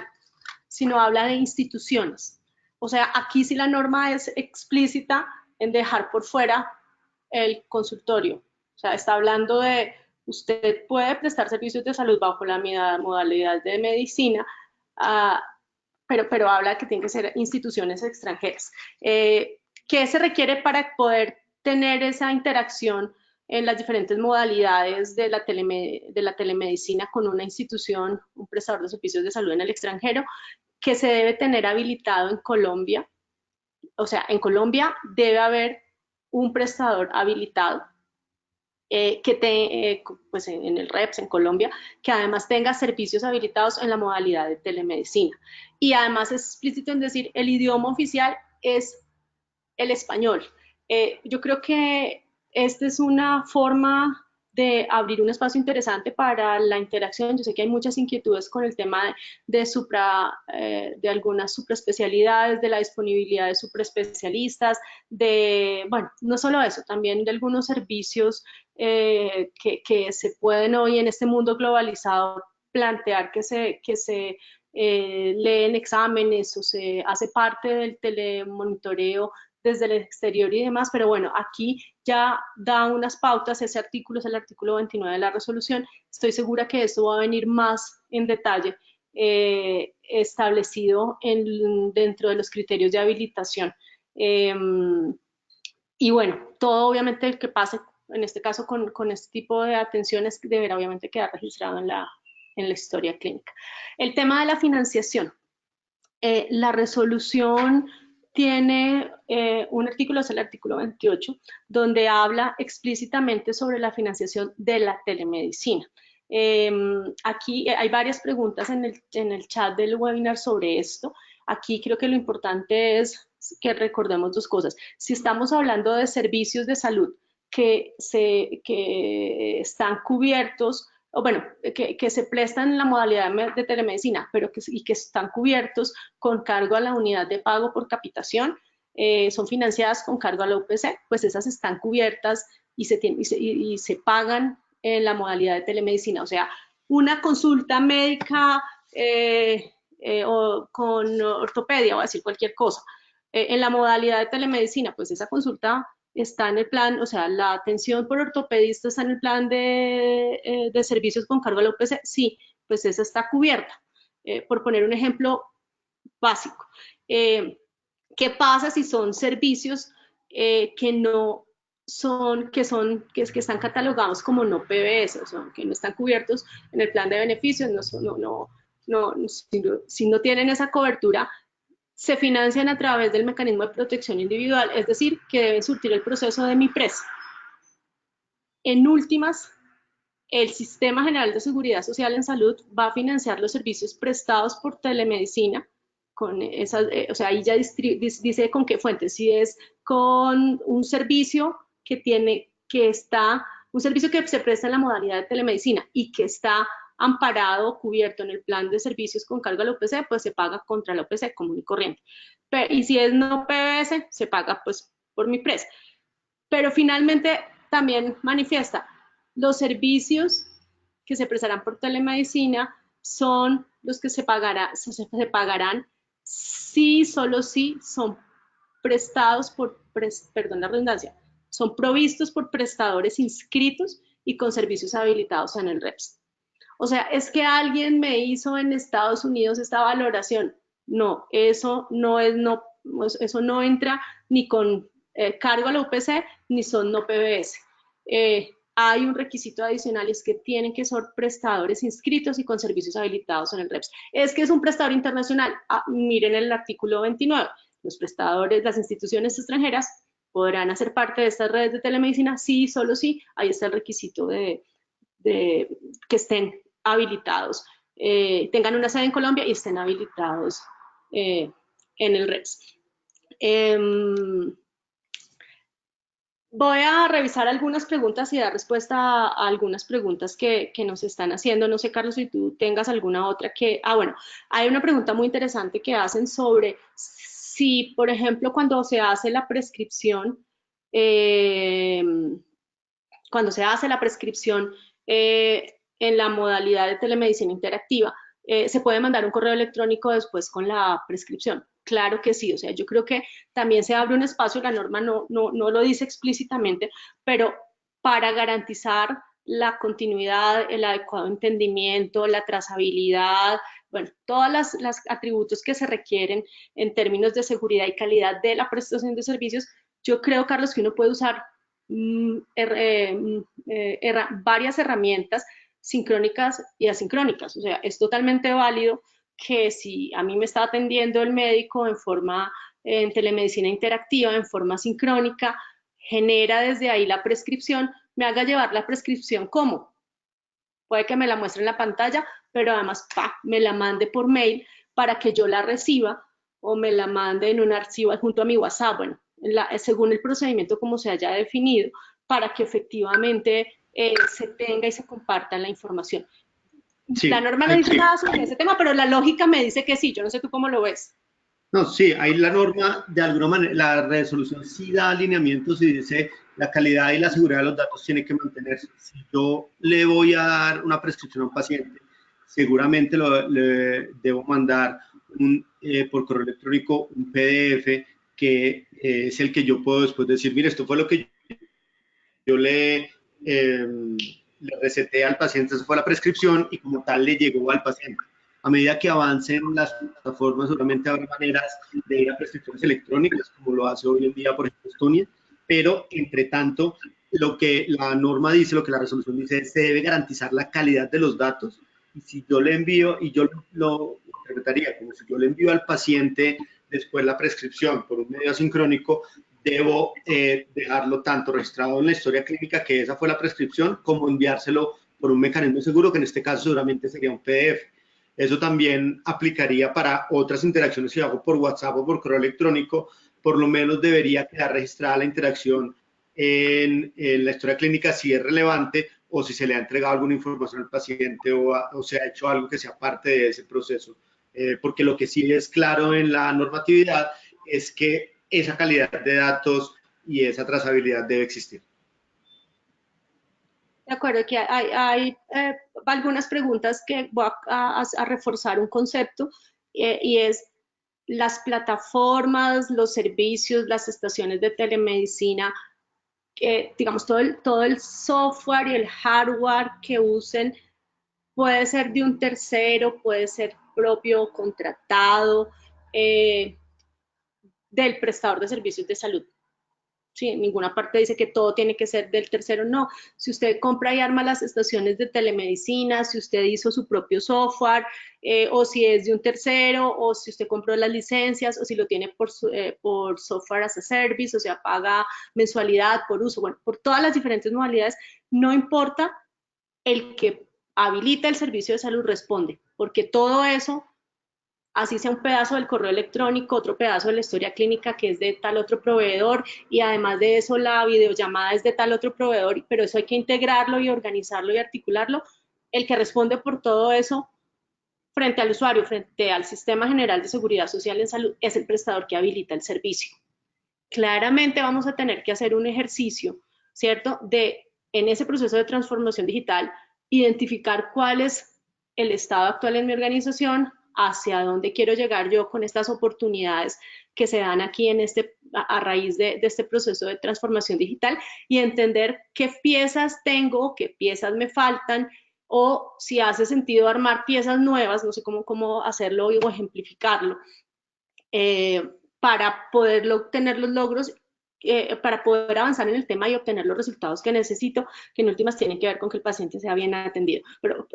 sino habla de instituciones. O sea, aquí sí la norma es explícita en dejar por fuera el consultorio. O sea, está hablando de usted puede prestar servicios de salud bajo la modalidad de medicina, pero habla que tienen que ser instituciones extranjeras. ¿Qué se requiere para poder tener esa interacción en las diferentes modalidades de la telemedicina con una institución, un prestador de servicios de salud en el extranjero? Que se debe tener habilitado en Colombia. O sea, en Colombia debe haber un prestador habilitado pues en el REPS, en Colombia, que además tenga servicios habilitados en la modalidad de telemedicina. Y además es explícito en decir, el idioma oficial es el español. Yo creo que esta es una forma de abrir un espacio interesante para la interacción. Yo sé que hay muchas inquietudes con el tema de algunas supraespecialidades, de la disponibilidad de supraespecialistas, bueno, no solo eso, también de algunos servicios que se pueden hoy en este mundo globalizado plantear que se leen exámenes o se hace parte del telemonitoreo desde el exterior y demás, pero bueno, aquí ya da unas pautas, ese artículo es el artículo 29 de la resolución, estoy segura que esto va a venir más en detalle establecido dentro de los criterios de habilitación. Y bueno, todo obviamente el que pase, en este caso con este tipo de atenciones, deberá obviamente quedar registrado en la historia clínica. El tema de la financiación. La resolución tiene un artículo, es el artículo 28, donde habla explícitamente sobre la financiación de la telemedicina. Aquí hay varias preguntas en el chat del webinar sobre esto. Aquí creo que lo importante es que recordemos dos cosas. Si estamos hablando de servicios de salud que están cubiertos, o bueno, que se prestan en la modalidad de telemedicina, pero que están cubiertos con cargo a la unidad de pago por capitación, son financiadas con cargo a la UPC, pues esas están cubiertas y se pagan en la modalidad de telemedicina. O sea, una consulta médica o con ortopedia, o decir cualquier cosa, en la modalidad de telemedicina, pues esa consulta está en el plan, o sea, la atención por ortopedista está en el plan de servicios con cargo a la UPC, sí, pues esa está cubierta, por poner un ejemplo básico. ¿Qué pasa si son servicios que no son, que están catalogados como no PBS, o sea, que no están cubiertos en el plan de beneficios, si no tienen esa cobertura, se financian a través del mecanismo de protección individual, es decir, que deben surtir el proceso de MIPRES. En últimas, el Sistema General de Seguridad Social en Salud va a financiar los servicios prestados por telemedicina, con esas, o sea, ahí ya dice con qué fuente, si es con un servicio un servicio que se presta en la modalidad de telemedicina y que está amparado, cubierto en el plan de servicios con cargo a la OPC, pues se paga contra la OPC común y corriente. Y si es no PBS, se paga pues por MIPRES. Pero finalmente también manifiesta, los servicios que se prestarán por telemedicina son los que se pagarán si, solo si son prestados perdón la redundancia, son provistos por prestadores inscritos y con servicios habilitados en el REPS. O sea, es que alguien me hizo en Estados Unidos esta valoración. No, eso no entra ni con cargo a la UPC ni son no PBS. Hay un requisito adicional y es que tienen que ser prestadores inscritos y con servicios habilitados en el REPS. Es que es un prestador internacional. Miren el artículo 29. Los prestadores, las instituciones extranjeras podrán hacer parte de estas redes de telemedicina sí, solo sí. Ahí está el requisito de que estén habilitados, tengan una sede en Colombia y estén habilitados en el REPS. Voy a revisar algunas preguntas y dar respuesta a algunas preguntas que nos están haciendo. No sé, Carlos, si tú tengas alguna otra que... bueno, hay una pregunta muy interesante que hacen sobre si, por ejemplo, cuando se hace la prescripción, en la modalidad de telemedicina interactiva, se puede mandar un correo electrónico después con la prescripción. Claro que sí, o sea, yo creo que también se abre un espacio, la norma no lo dice explícitamente, pero para garantizar la continuidad, el adecuado entendimiento, la trazabilidad, bueno, todos los atributos que se requieren en términos de seguridad y calidad de la prestación de servicios, yo creo, Carlos, que uno puede usar varias herramientas sincrónicas y asincrónicas. O sea, es totalmente válido que si a mí me está atendiendo el médico en telemedicina interactiva, en forma sincrónica, genera desde ahí la prescripción, me haga llevar la prescripción como. Puede que me la muestre en la pantalla, pero además me la mande por mail para que yo la reciba o me la mande en un archivo junto a mi WhatsApp. Bueno, según el procedimiento como se haya definido, para que efectivamente se tenga y se comparta la información. Sí, la norma no dice nada sobre ese tema, pero la lógica me dice que sí. Yo no sé tú cómo lo ves. No, sí, ahí la norma, de alguna manera, la resolución sí da alineamientos y dice la calidad y la seguridad de los datos tiene que mantenerse. Si yo le voy a dar una prescripción a un paciente, seguramente le debo mandar por correo electrónico un PDF que es el que yo puedo después decir, mire, esto fue lo que yo le receté al paciente, esa fue la prescripción y como tal le llegó al paciente. A medida que avancen las plataformas, seguramente habrá maneras de ir a prescripciones electrónicas, como lo hace hoy en día, por ejemplo, Estonia, pero entre tanto, lo que la norma dice, lo que la resolución dice, es que se debe garantizar la calidad de los datos. Y si yo le envío, y yo lo interpretaría como si yo le envío al paciente después la prescripción por un medio asincrónico, debo dejarlo tanto registrado en la historia clínica, que esa fue la prescripción, como enviárselo por un mecanismo seguro, que en este caso seguramente sería un PDF. Eso también aplicaría para otras interacciones que hago por WhatsApp o por correo electrónico. Por lo menos debería quedar registrada la interacción en la historia clínica si es relevante o si se le ha entregado alguna información al paciente o se ha hecho algo que sea parte de ese proceso. Porque lo que sí es claro en la normatividad es que esa calidad de datos y esa trazabilidad debe existir. De acuerdo, que hay algunas preguntas que voy a reforzar un concepto y es las plataformas, los servicios, las estaciones de telemedicina, digamos, todo el software y el hardware que usen puede ser de un tercero, puede ser propio, contratado, del prestador de servicios de salud. Sí, en ninguna parte dice que todo tiene que ser del tercero, no. Si usted compra y arma las estaciones de telemedicina, si usted hizo su propio software, o si es de un tercero, o si usted compró las licencias, o si lo tiene por software as a service, o sea, paga mensualidad por uso, bueno, por todas las diferentes modalidades, no importa, el que habilita el servicio de salud responde, porque todo eso, así sea un pedazo del correo electrónico, otro pedazo de la historia clínica que es de tal otro proveedor, y además de eso la videollamada es de tal otro proveedor, pero eso hay que integrarlo y organizarlo y articularlo. El que responde por todo eso frente al usuario, frente al Sistema General de Seguridad Social en Salud, es el prestador que habilita el servicio. Claramente vamos a tener que hacer un ejercicio, ¿cierto?, de, en ese proceso de transformación digital, identificar cuál es el estado actual en mi organización, hacia dónde quiero llegar yo con estas oportunidades que se dan aquí en a raíz de este proceso de transformación digital, y entender qué piezas tengo, qué piezas me faltan, o si hace sentido armar piezas nuevas, no sé cómo hacerlo o ejemplificarlo, para poder obtener los logros, para poder avanzar en el tema y obtener los resultados que necesito, que en últimas tienen que ver con que el paciente sea bien atendido.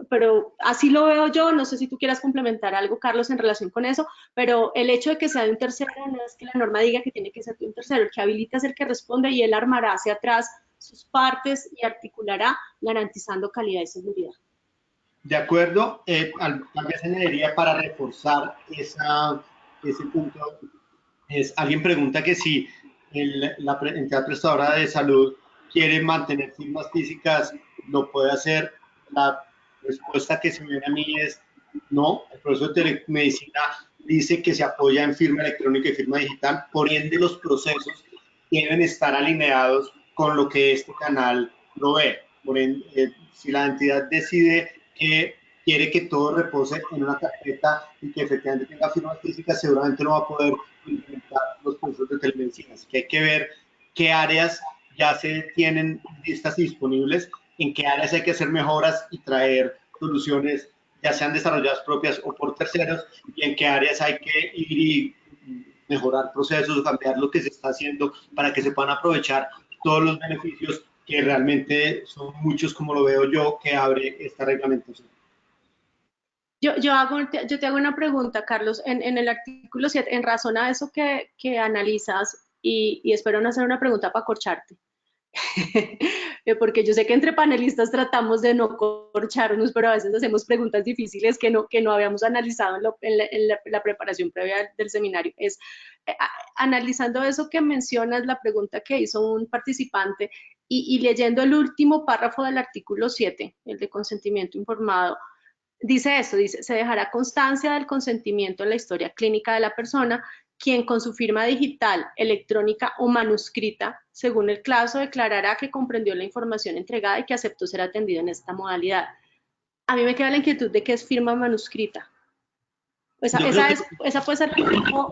Pero así lo veo yo, no sé si tú quieras complementar algo, Carlos, en relación con eso, pero el hecho de que sea de un tercero no es que la norma diga que tiene que ser de un tercero, el que habilita es el que responde y él armará hacia atrás sus partes y articulará garantizando calidad y seguridad. De acuerdo, tal vez añadiría para reforzar ese punto, alguien pregunta que si la entidad prestadora de salud quiere mantener firmas físicas, ¿lo puede hacer? La respuesta que se me viene a mí es no. El proceso de telemedicina dice que se apoya en firma electrónica y firma digital, por ende los procesos deben estar alineados con lo que este canal provee. Por ende, si la entidad decide que quiere que todo repose en una carpeta y que efectivamente tenga firmas físicas, seguramente no va a poder implementar los procesos de telemedicina. Así que hay que ver qué áreas ya se tienen listas y disponibles, en qué áreas hay que hacer mejoras y traer soluciones ya sean desarrolladas propias o por terceros, y en qué áreas hay que ir y mejorar procesos, cambiar lo que se está haciendo para que se puedan aprovechar todos los beneficios que realmente son muchos, como lo veo yo, que abre esta reglamentación. Yo te hago una pregunta, Carlos. En el artículo 7, en razón a eso que analizas, y espero no hacer una pregunta para corcharte, porque yo sé que entre panelistas tratamos de no corcharnos, pero a veces hacemos preguntas difíciles que no habíamos analizado la preparación previa del seminario. Analizando eso que mencionas, la pregunta que hizo un participante, y leyendo el último párrafo del artículo 7, el de consentimiento informado, dice esto, dice, se dejará constancia del consentimiento en la historia clínica de la persona, quien con su firma digital, electrónica o manuscrita, según el caso, declarará que comprendió la información entregada y que aceptó ser atendido en esta modalidad. A mí me queda la inquietud de qué es firma manuscrita. Esa puede ser,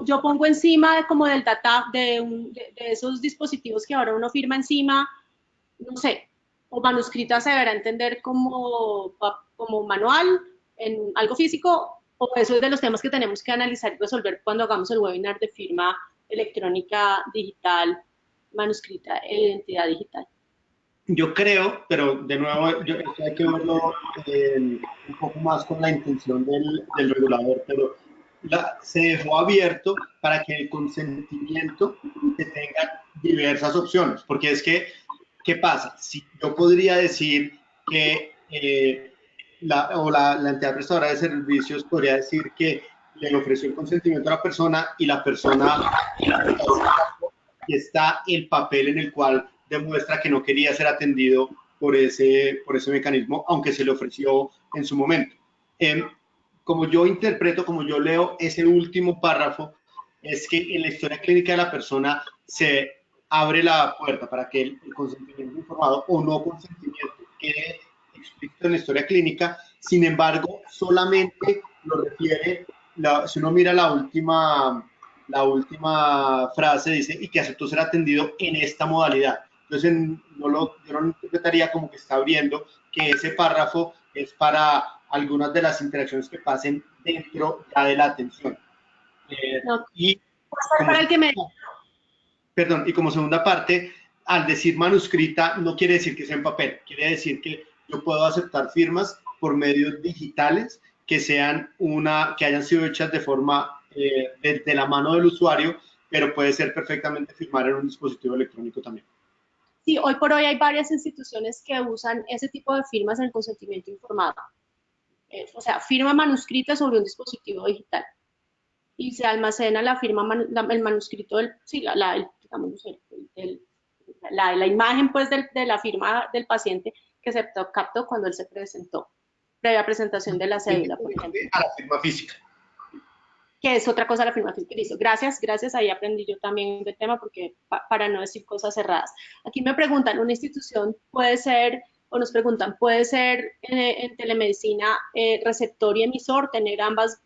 yo pongo encima como del data, de esos dispositivos que ahora uno firma encima, no sé, o manuscrita se deberá entender como manual, en algo físico, o eso es de los temas que tenemos que analizar y resolver cuando hagamos el webinar de firma electrónica digital, manuscrita e identidad digital. Yo creo, pero de nuevo, hay que verlo un poco más con la intención del regulador, pero se dejó abierto para que el consentimiento se tenga diversas opciones, porque es que, ¿qué pasa? Si yo podría decir que la entidad prestadora de servicios podría decir que le ofreció el consentimiento a la persona y la persona y está el papel en el cual demuestra que no quería ser atendido por ese mecanismo, aunque se le ofreció en su momento. Como yo interpreto, como yo leo ese último párrafo, es que en la historia clínica de la persona se abre la puerta para que el consentimiento informado o no consentimiento quede explícito en la historia clínica. Sin embargo, solamente lo refiere, si uno mira la última frase, dice, y que aceptó ser atendido en esta modalidad. Entonces, yo no interpretaría como que está abriendo que ese párrafo es para algunas de las interacciones que pasen dentro ya de la atención. No, para el que me... perdón, y como segunda parte, al decir manuscrita no quiere decir que sea en papel, quiere decir que yo puedo aceptar firmas por medios digitales que sean que hayan sido hechas de forma de la mano del usuario, pero puede ser perfectamente firmar en un dispositivo electrónico también. Sí, hoy por hoy hay varias instituciones que usan ese tipo de firmas en el consentimiento informado. O sea, firma manuscrita sobre un dispositivo digital. Y se almacena la firma, el manuscrito, digamos, la imagen pues de la firma del paciente que se captó cuando él se presentó, previa presentación de la cédula, por ejemplo. A la firma física. Que es otra cosa la firma física. Listo, gracias, ahí aprendí yo también del tema porque para no decir cosas cerradas. Aquí me preguntan, ¿una institución puede ser, o nos preguntan, puede ser en telemedicina receptor y emisor, tener ambos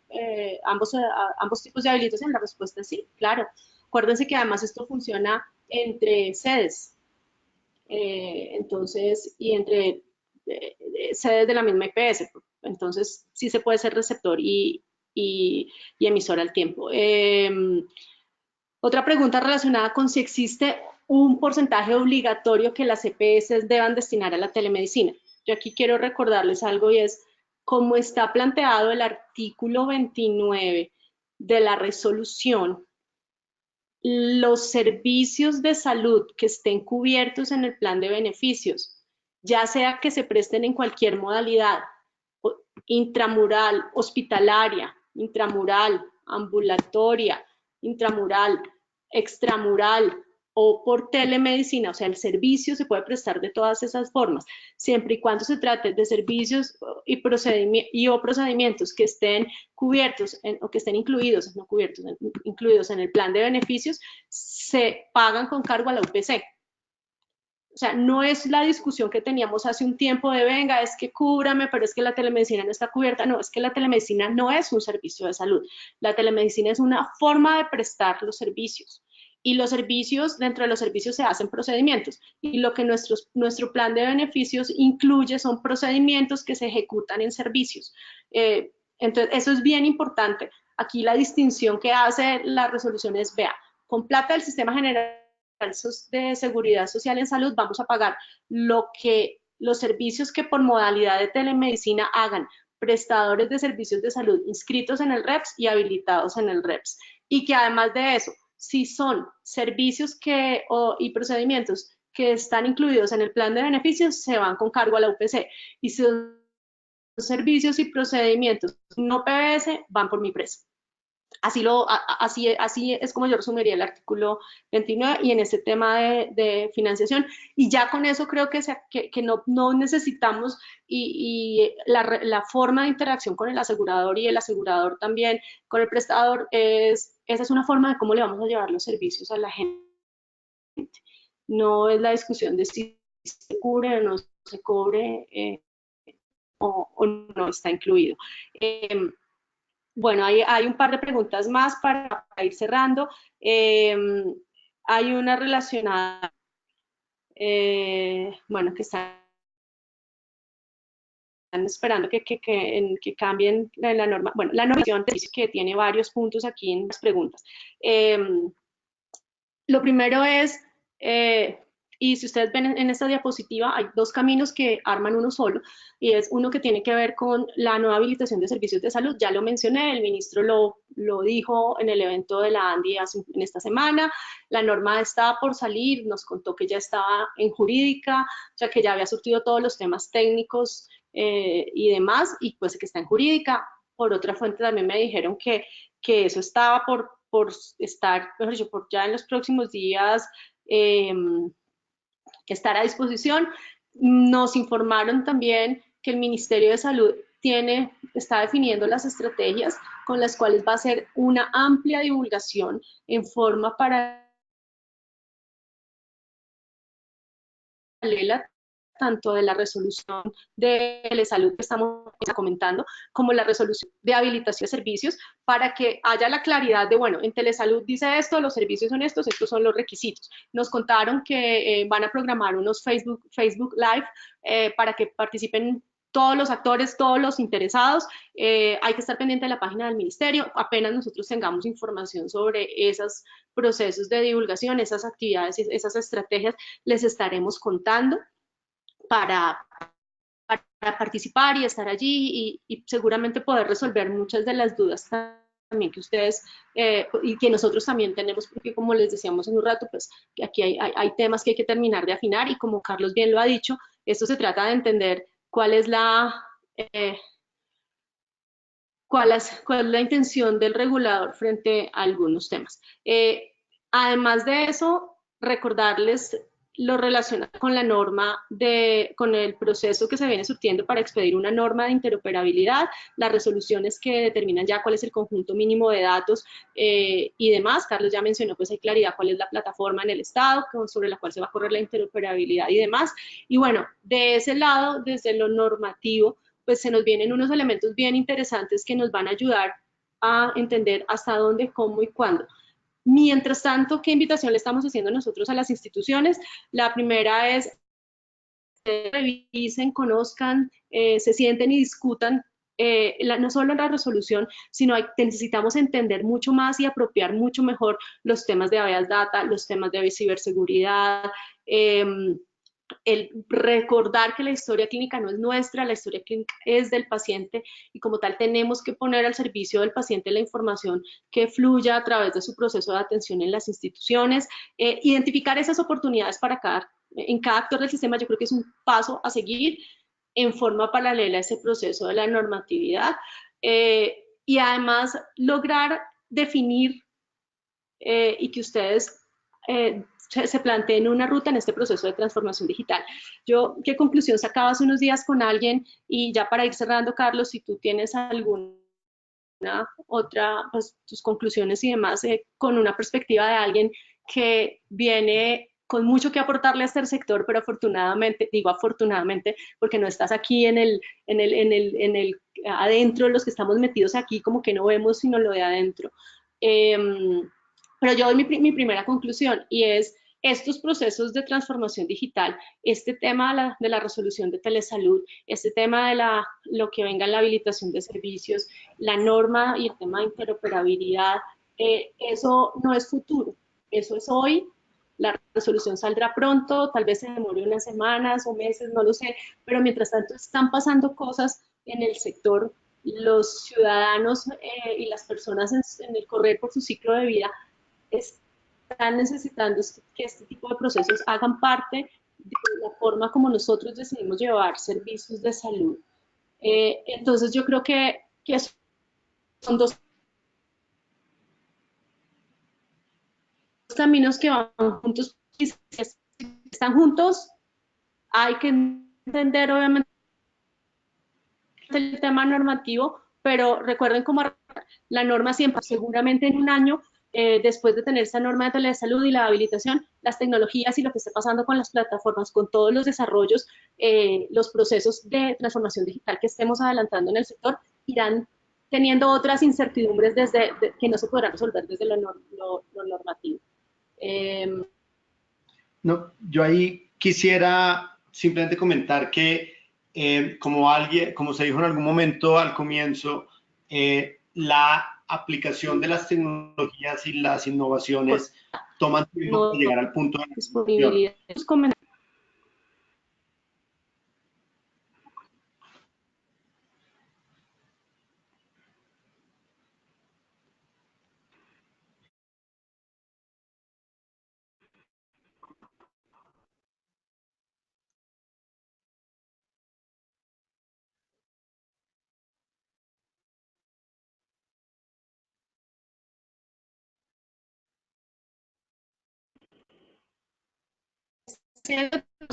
tipos de habilitación? La respuesta es sí, claro. Acuérdense que además esto funciona entre sedes, entonces, y entre sedes de la misma IPS, entonces sí se puede ser receptor y emisor al tiempo. Otra pregunta relacionada con si existe un porcentaje obligatorio que las EPS deban destinar a la telemedicina. Yo aquí quiero recordarles algo y es cómo está planteado el artículo 29 de la resolución. Los servicios de salud que estén cubiertos en el plan de beneficios, ya sea que se presten en cualquier modalidad, intramural, hospitalaria, intramural, ambulatoria, intramural, extramural o por telemedicina, o sea, el servicio se puede prestar de todas esas formas, siempre y cuando se trate de servicios o procedimientos que estén cubiertos o que estén incluidos, no cubiertos, incluidos en el plan de beneficios, se pagan con cargo a la UPC. O sea, no es la discusión que teníamos hace un tiempo de venga, es que cúbrame, pero es que la telemedicina no está cubierta. No, es que la telemedicina no es un servicio de salud. La telemedicina es una forma de prestar los servicios. Y los servicios, dentro de los servicios se hacen procedimientos. Y lo que nuestro plan de beneficios incluye son procedimientos que se ejecutan en servicios. Entonces, eso es bien importante. Aquí la distinción que hace la resolución es, vea, con plata del sistema general de seguridad social en salud vamos a pagar los servicios que por modalidad de telemedicina hagan prestadores de servicios de salud inscritos en el REPS y habilitados en el REPS. Y que además de eso, si son servicios y procedimientos que están incluidos en el plan de beneficios, se van con cargo a la UPC. Y si son servicios y procedimientos no PBS, van por MIPRES. Así es como yo resumiría el artículo 29 y en este tema de financiación. Y ya con eso creo que no necesitamos la forma de interacción con el asegurador y el asegurador también con el prestador, esa es una forma de cómo le vamos a llevar los servicios a la gente. No es la discusión de si se cubre o no se cubre o no está incluido. Bueno, hay un par de preguntas más para ir cerrando. Hay una relacionada, bueno, que están esperando que cambien la norma. Bueno, la normación que tiene varios puntos aquí en las preguntas. Lo primero es, y si ustedes ven en esta diapositiva, hay dos caminos que arman uno solo, y es uno que tiene que ver con la nueva habilitación de servicios de salud. Ya lo mencioné, el ministro lo dijo en el evento de la ANDI en esta semana. La norma estaba por salir, nos contó que ya estaba en jurídica, o sea, que ya había surtido todos los temas técnicos y demás, y pues que está en jurídica. Por otra fuente también me dijeron que eso estaba por estar, mejor dicho, por ya en los próximos días estar a disposición. Nos informaron también que el Ministerio de Salud está definiendo las estrategias con las cuales va a hacer una amplia divulgación en forma paralela tanto de la resolución de telesalud que estamos comentando, como la resolución de habilitación de servicios, para que haya la claridad de, bueno, en telesalud dice esto, los servicios son estos son los requisitos. Nos contaron que van a programar unos Facebook Live para que participen todos los actores, todos los interesados. Hay que estar pendiente de la página del ministerio. Apenas nosotros tengamos información sobre esos procesos de divulgación, esas actividades, esas estrategias, les estaremos contando para, para participar y estar allí y seguramente poder resolver muchas de las dudas también que ustedes y que nosotros también tenemos, porque como les decíamos en un rato, pues aquí hay temas que hay que terminar de afinar y como Carlos bien lo ha dicho, esto se trata de entender cuál es eh, cuál es la intención del regulador frente a algunos temas. Además de eso, recordarles lo relacionado con la norma con el proceso que se viene surtiendo para expedir una norma de interoperabilidad, las resoluciones que determinan ya cuál es el conjunto mínimo de datos y demás. Carlos ya mencionó, pues hay claridad cuál es la plataforma en el Estado sobre la cual se va a correr la interoperabilidad y demás. Y bueno, de ese lado, desde lo normativo, pues se nos vienen unos elementos bien interesantes que nos van a ayudar a entender hasta dónde, cómo y cuándo. Mientras tanto, ¿qué invitación le estamos haciendo nosotros a las instituciones? La primera es revisen, conozcan, se sienten y discutan no solo la resolución, sino necesitamos entender mucho más y apropiar mucho mejor los temas de habeas data, los temas de ciberseguridad, el recordar que la historia clínica no es nuestra, la historia clínica es del paciente y como tal tenemos que poner al servicio del paciente la información que fluya a través de su proceso de atención en las instituciones, identificar esas oportunidades en cada actor del sistema. Yo creo que es un paso a seguir en forma paralela a ese proceso de la normatividad y además lograr definir y que ustedes se planteen una ruta en este proceso de transformación digital. Yo, ¿qué conclusión sacaba hace unos días con alguien? Y ya para ir cerrando, Carlos, si tú tienes alguna otra, pues tus conclusiones y demás, con una perspectiva de alguien que viene con mucho que aportarle a este sector, pero afortunadamente, digo afortunadamente, porque no estás aquí en el adentro, los que estamos metidos aquí, como que no vemos sino lo de adentro. Pero yo doy mi primera conclusión y es estos procesos de transformación digital, este tema de la resolución de telesalud, este tema de lo que venga en la habilitación de servicios, la norma y el tema de interoperabilidad, eso no es futuro, eso es hoy. La resolución saldrá pronto, tal vez se demore unas semanas o meses, no lo sé, pero mientras tanto están pasando cosas en el sector, los ciudadanos y las personas en el correr por su ciclo de vida están necesitando que este tipo de procesos hagan parte de la forma como nosotros decidimos llevar servicios de salud. Entonces yo creo que son dos caminos que van juntos y si están juntos hay que entender obviamente el tema normativo, pero recuerden cómo la norma siempre, seguramente en un año, después de tener esta norma de telesalud y la habilitación, las tecnologías y lo que esté pasando con las plataformas, con todos los desarrollos, los procesos de transformación digital que estemos adelantando en el sector, irán teniendo otras incertidumbres que no se podrán resolver desde lo normativo. No, yo ahí quisiera simplemente comentar que, como se dijo en algún momento al comienzo, la aplicación de las tecnologías y las innovaciones toman tiempo para llegar al punto de la disponibilidad.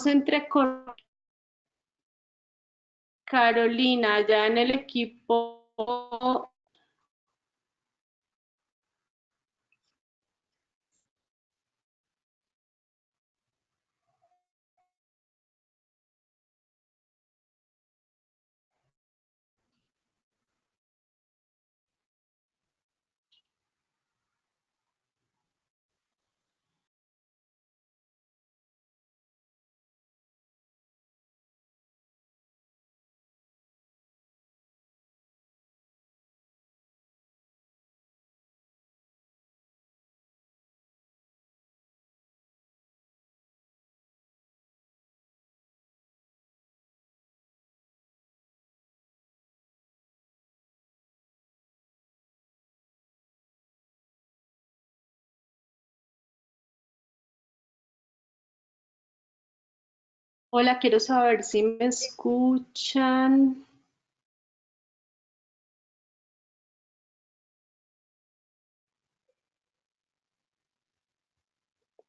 Entre Carolina, ya en el equipo Hola, quiero saber si me escuchan.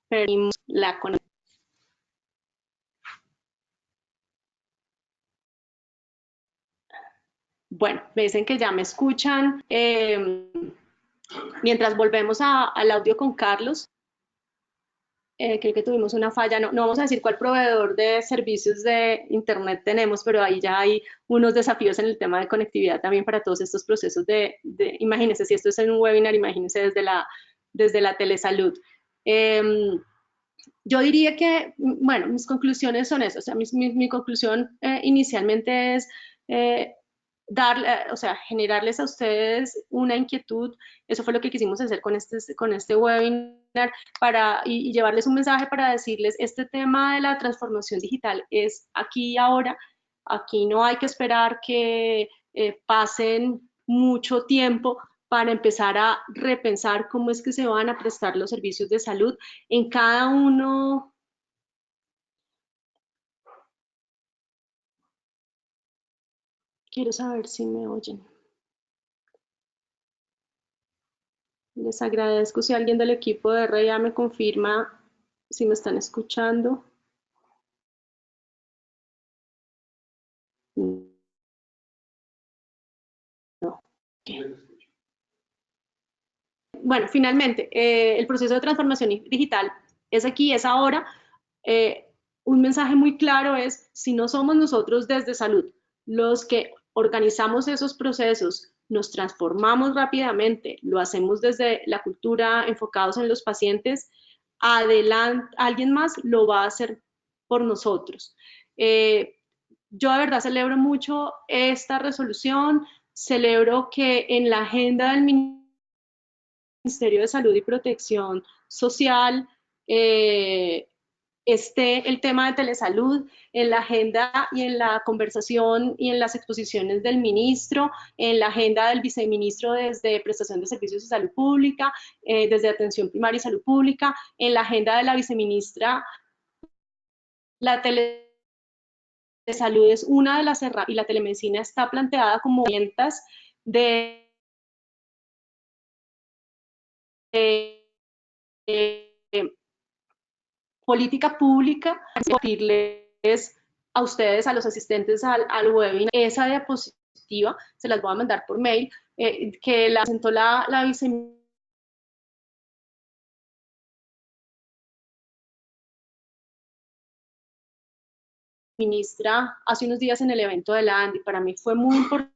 Perdimos la conexión. Bueno, me dicen que ya me escuchan. Mientras volvemos al audio con Carlos, creo que tuvimos una falla. No, no vamos a decir cuál proveedor de servicios de Internet tenemos, pero ahí ya hay unos desafíos en el tema de conectividad también para todos estos procesos imagínense, si esto es en un webinar, imagínense desde la telesalud. Yo diría que, bueno, mis conclusiones son esas. O sea, mi conclusión inicialmente es eh, o sea, generarles a ustedes una inquietud. Eso fue lo que quisimos hacer con este webinar y llevarles un mensaje para decirles, este tema de la transformación digital es aquí y ahora. Aquí no hay que esperar que pasen mucho tiempo para empezar a repensar cómo es que se van a prestar los servicios de salud en cada uno. Quiero saber si me oyen. Les agradezco si alguien del equipo de RIA me confirma si me están escuchando. No. Okay. Bueno, finalmente, el proceso de transformación digital es aquí, es ahora. Eh, un mensaje muy claro es, si no somos nosotros desde salud los que organizamos esos procesos, nos transformamos rápidamente, lo hacemos desde la cultura enfocados en los pacientes, alguien más lo va a hacer por nosotros. Yo de verdad celebro mucho esta resolución, celebro que en la agenda del Ministerio de Salud y Protección Social esté el tema de telesalud en la agenda y en la conversación y en las exposiciones del ministro, en la agenda del viceministro desde prestación de servicios de salud pública, desde atención primaria y salud pública, en la agenda de la viceministra. La telesalud es una de las herramientas y la telemedicina está planteada como herramientas de política pública, compartirles a ustedes, a los asistentes al webinar, esa diapositiva, se las voy a mandar por mail, que la presentó la viceministra hace unos días en el evento de la ANDI. Para mí fue muy importante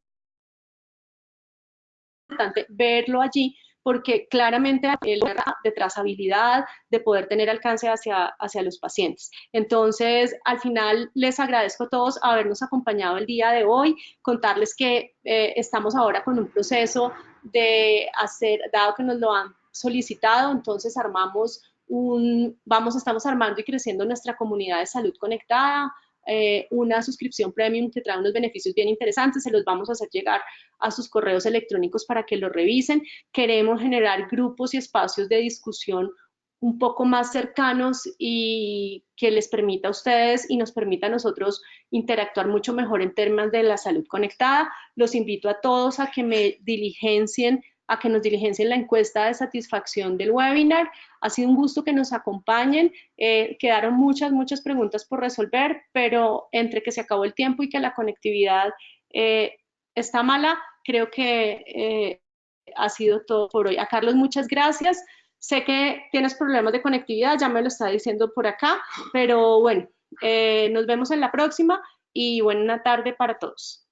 verlo allí, porque claramente el de trazabilidad, de poder tener alcance hacia los pacientes. Entonces, al final, les agradezco a todos habernos acompañado el día de hoy, contarles que estamos ahora con un proceso de hacer, dado que nos lo han solicitado, entonces estamos armando y creciendo nuestra comunidad de salud conectada, una suscripción premium que trae unos beneficios bien interesantes, se los vamos a hacer llegar a sus correos electrónicos para que lo revisen. Queremos generar grupos y espacios de discusión un poco más cercanos y que les permita a ustedes y nos permita a nosotros interactuar mucho mejor en temas de la salud conectada. Los invito a todos a que nos diligencien la encuesta de satisfacción del webinar. Ha sido un gusto que nos acompañen. Quedaron muchas preguntas por resolver, pero entre que se acabó el tiempo y que la conectividad está mala, creo que ha sido todo por hoy. A Carlos, muchas gracias. Sé que tienes problemas de conectividad, ya me lo está diciendo por acá, pero bueno, nos vemos en la próxima y buena tarde para todos.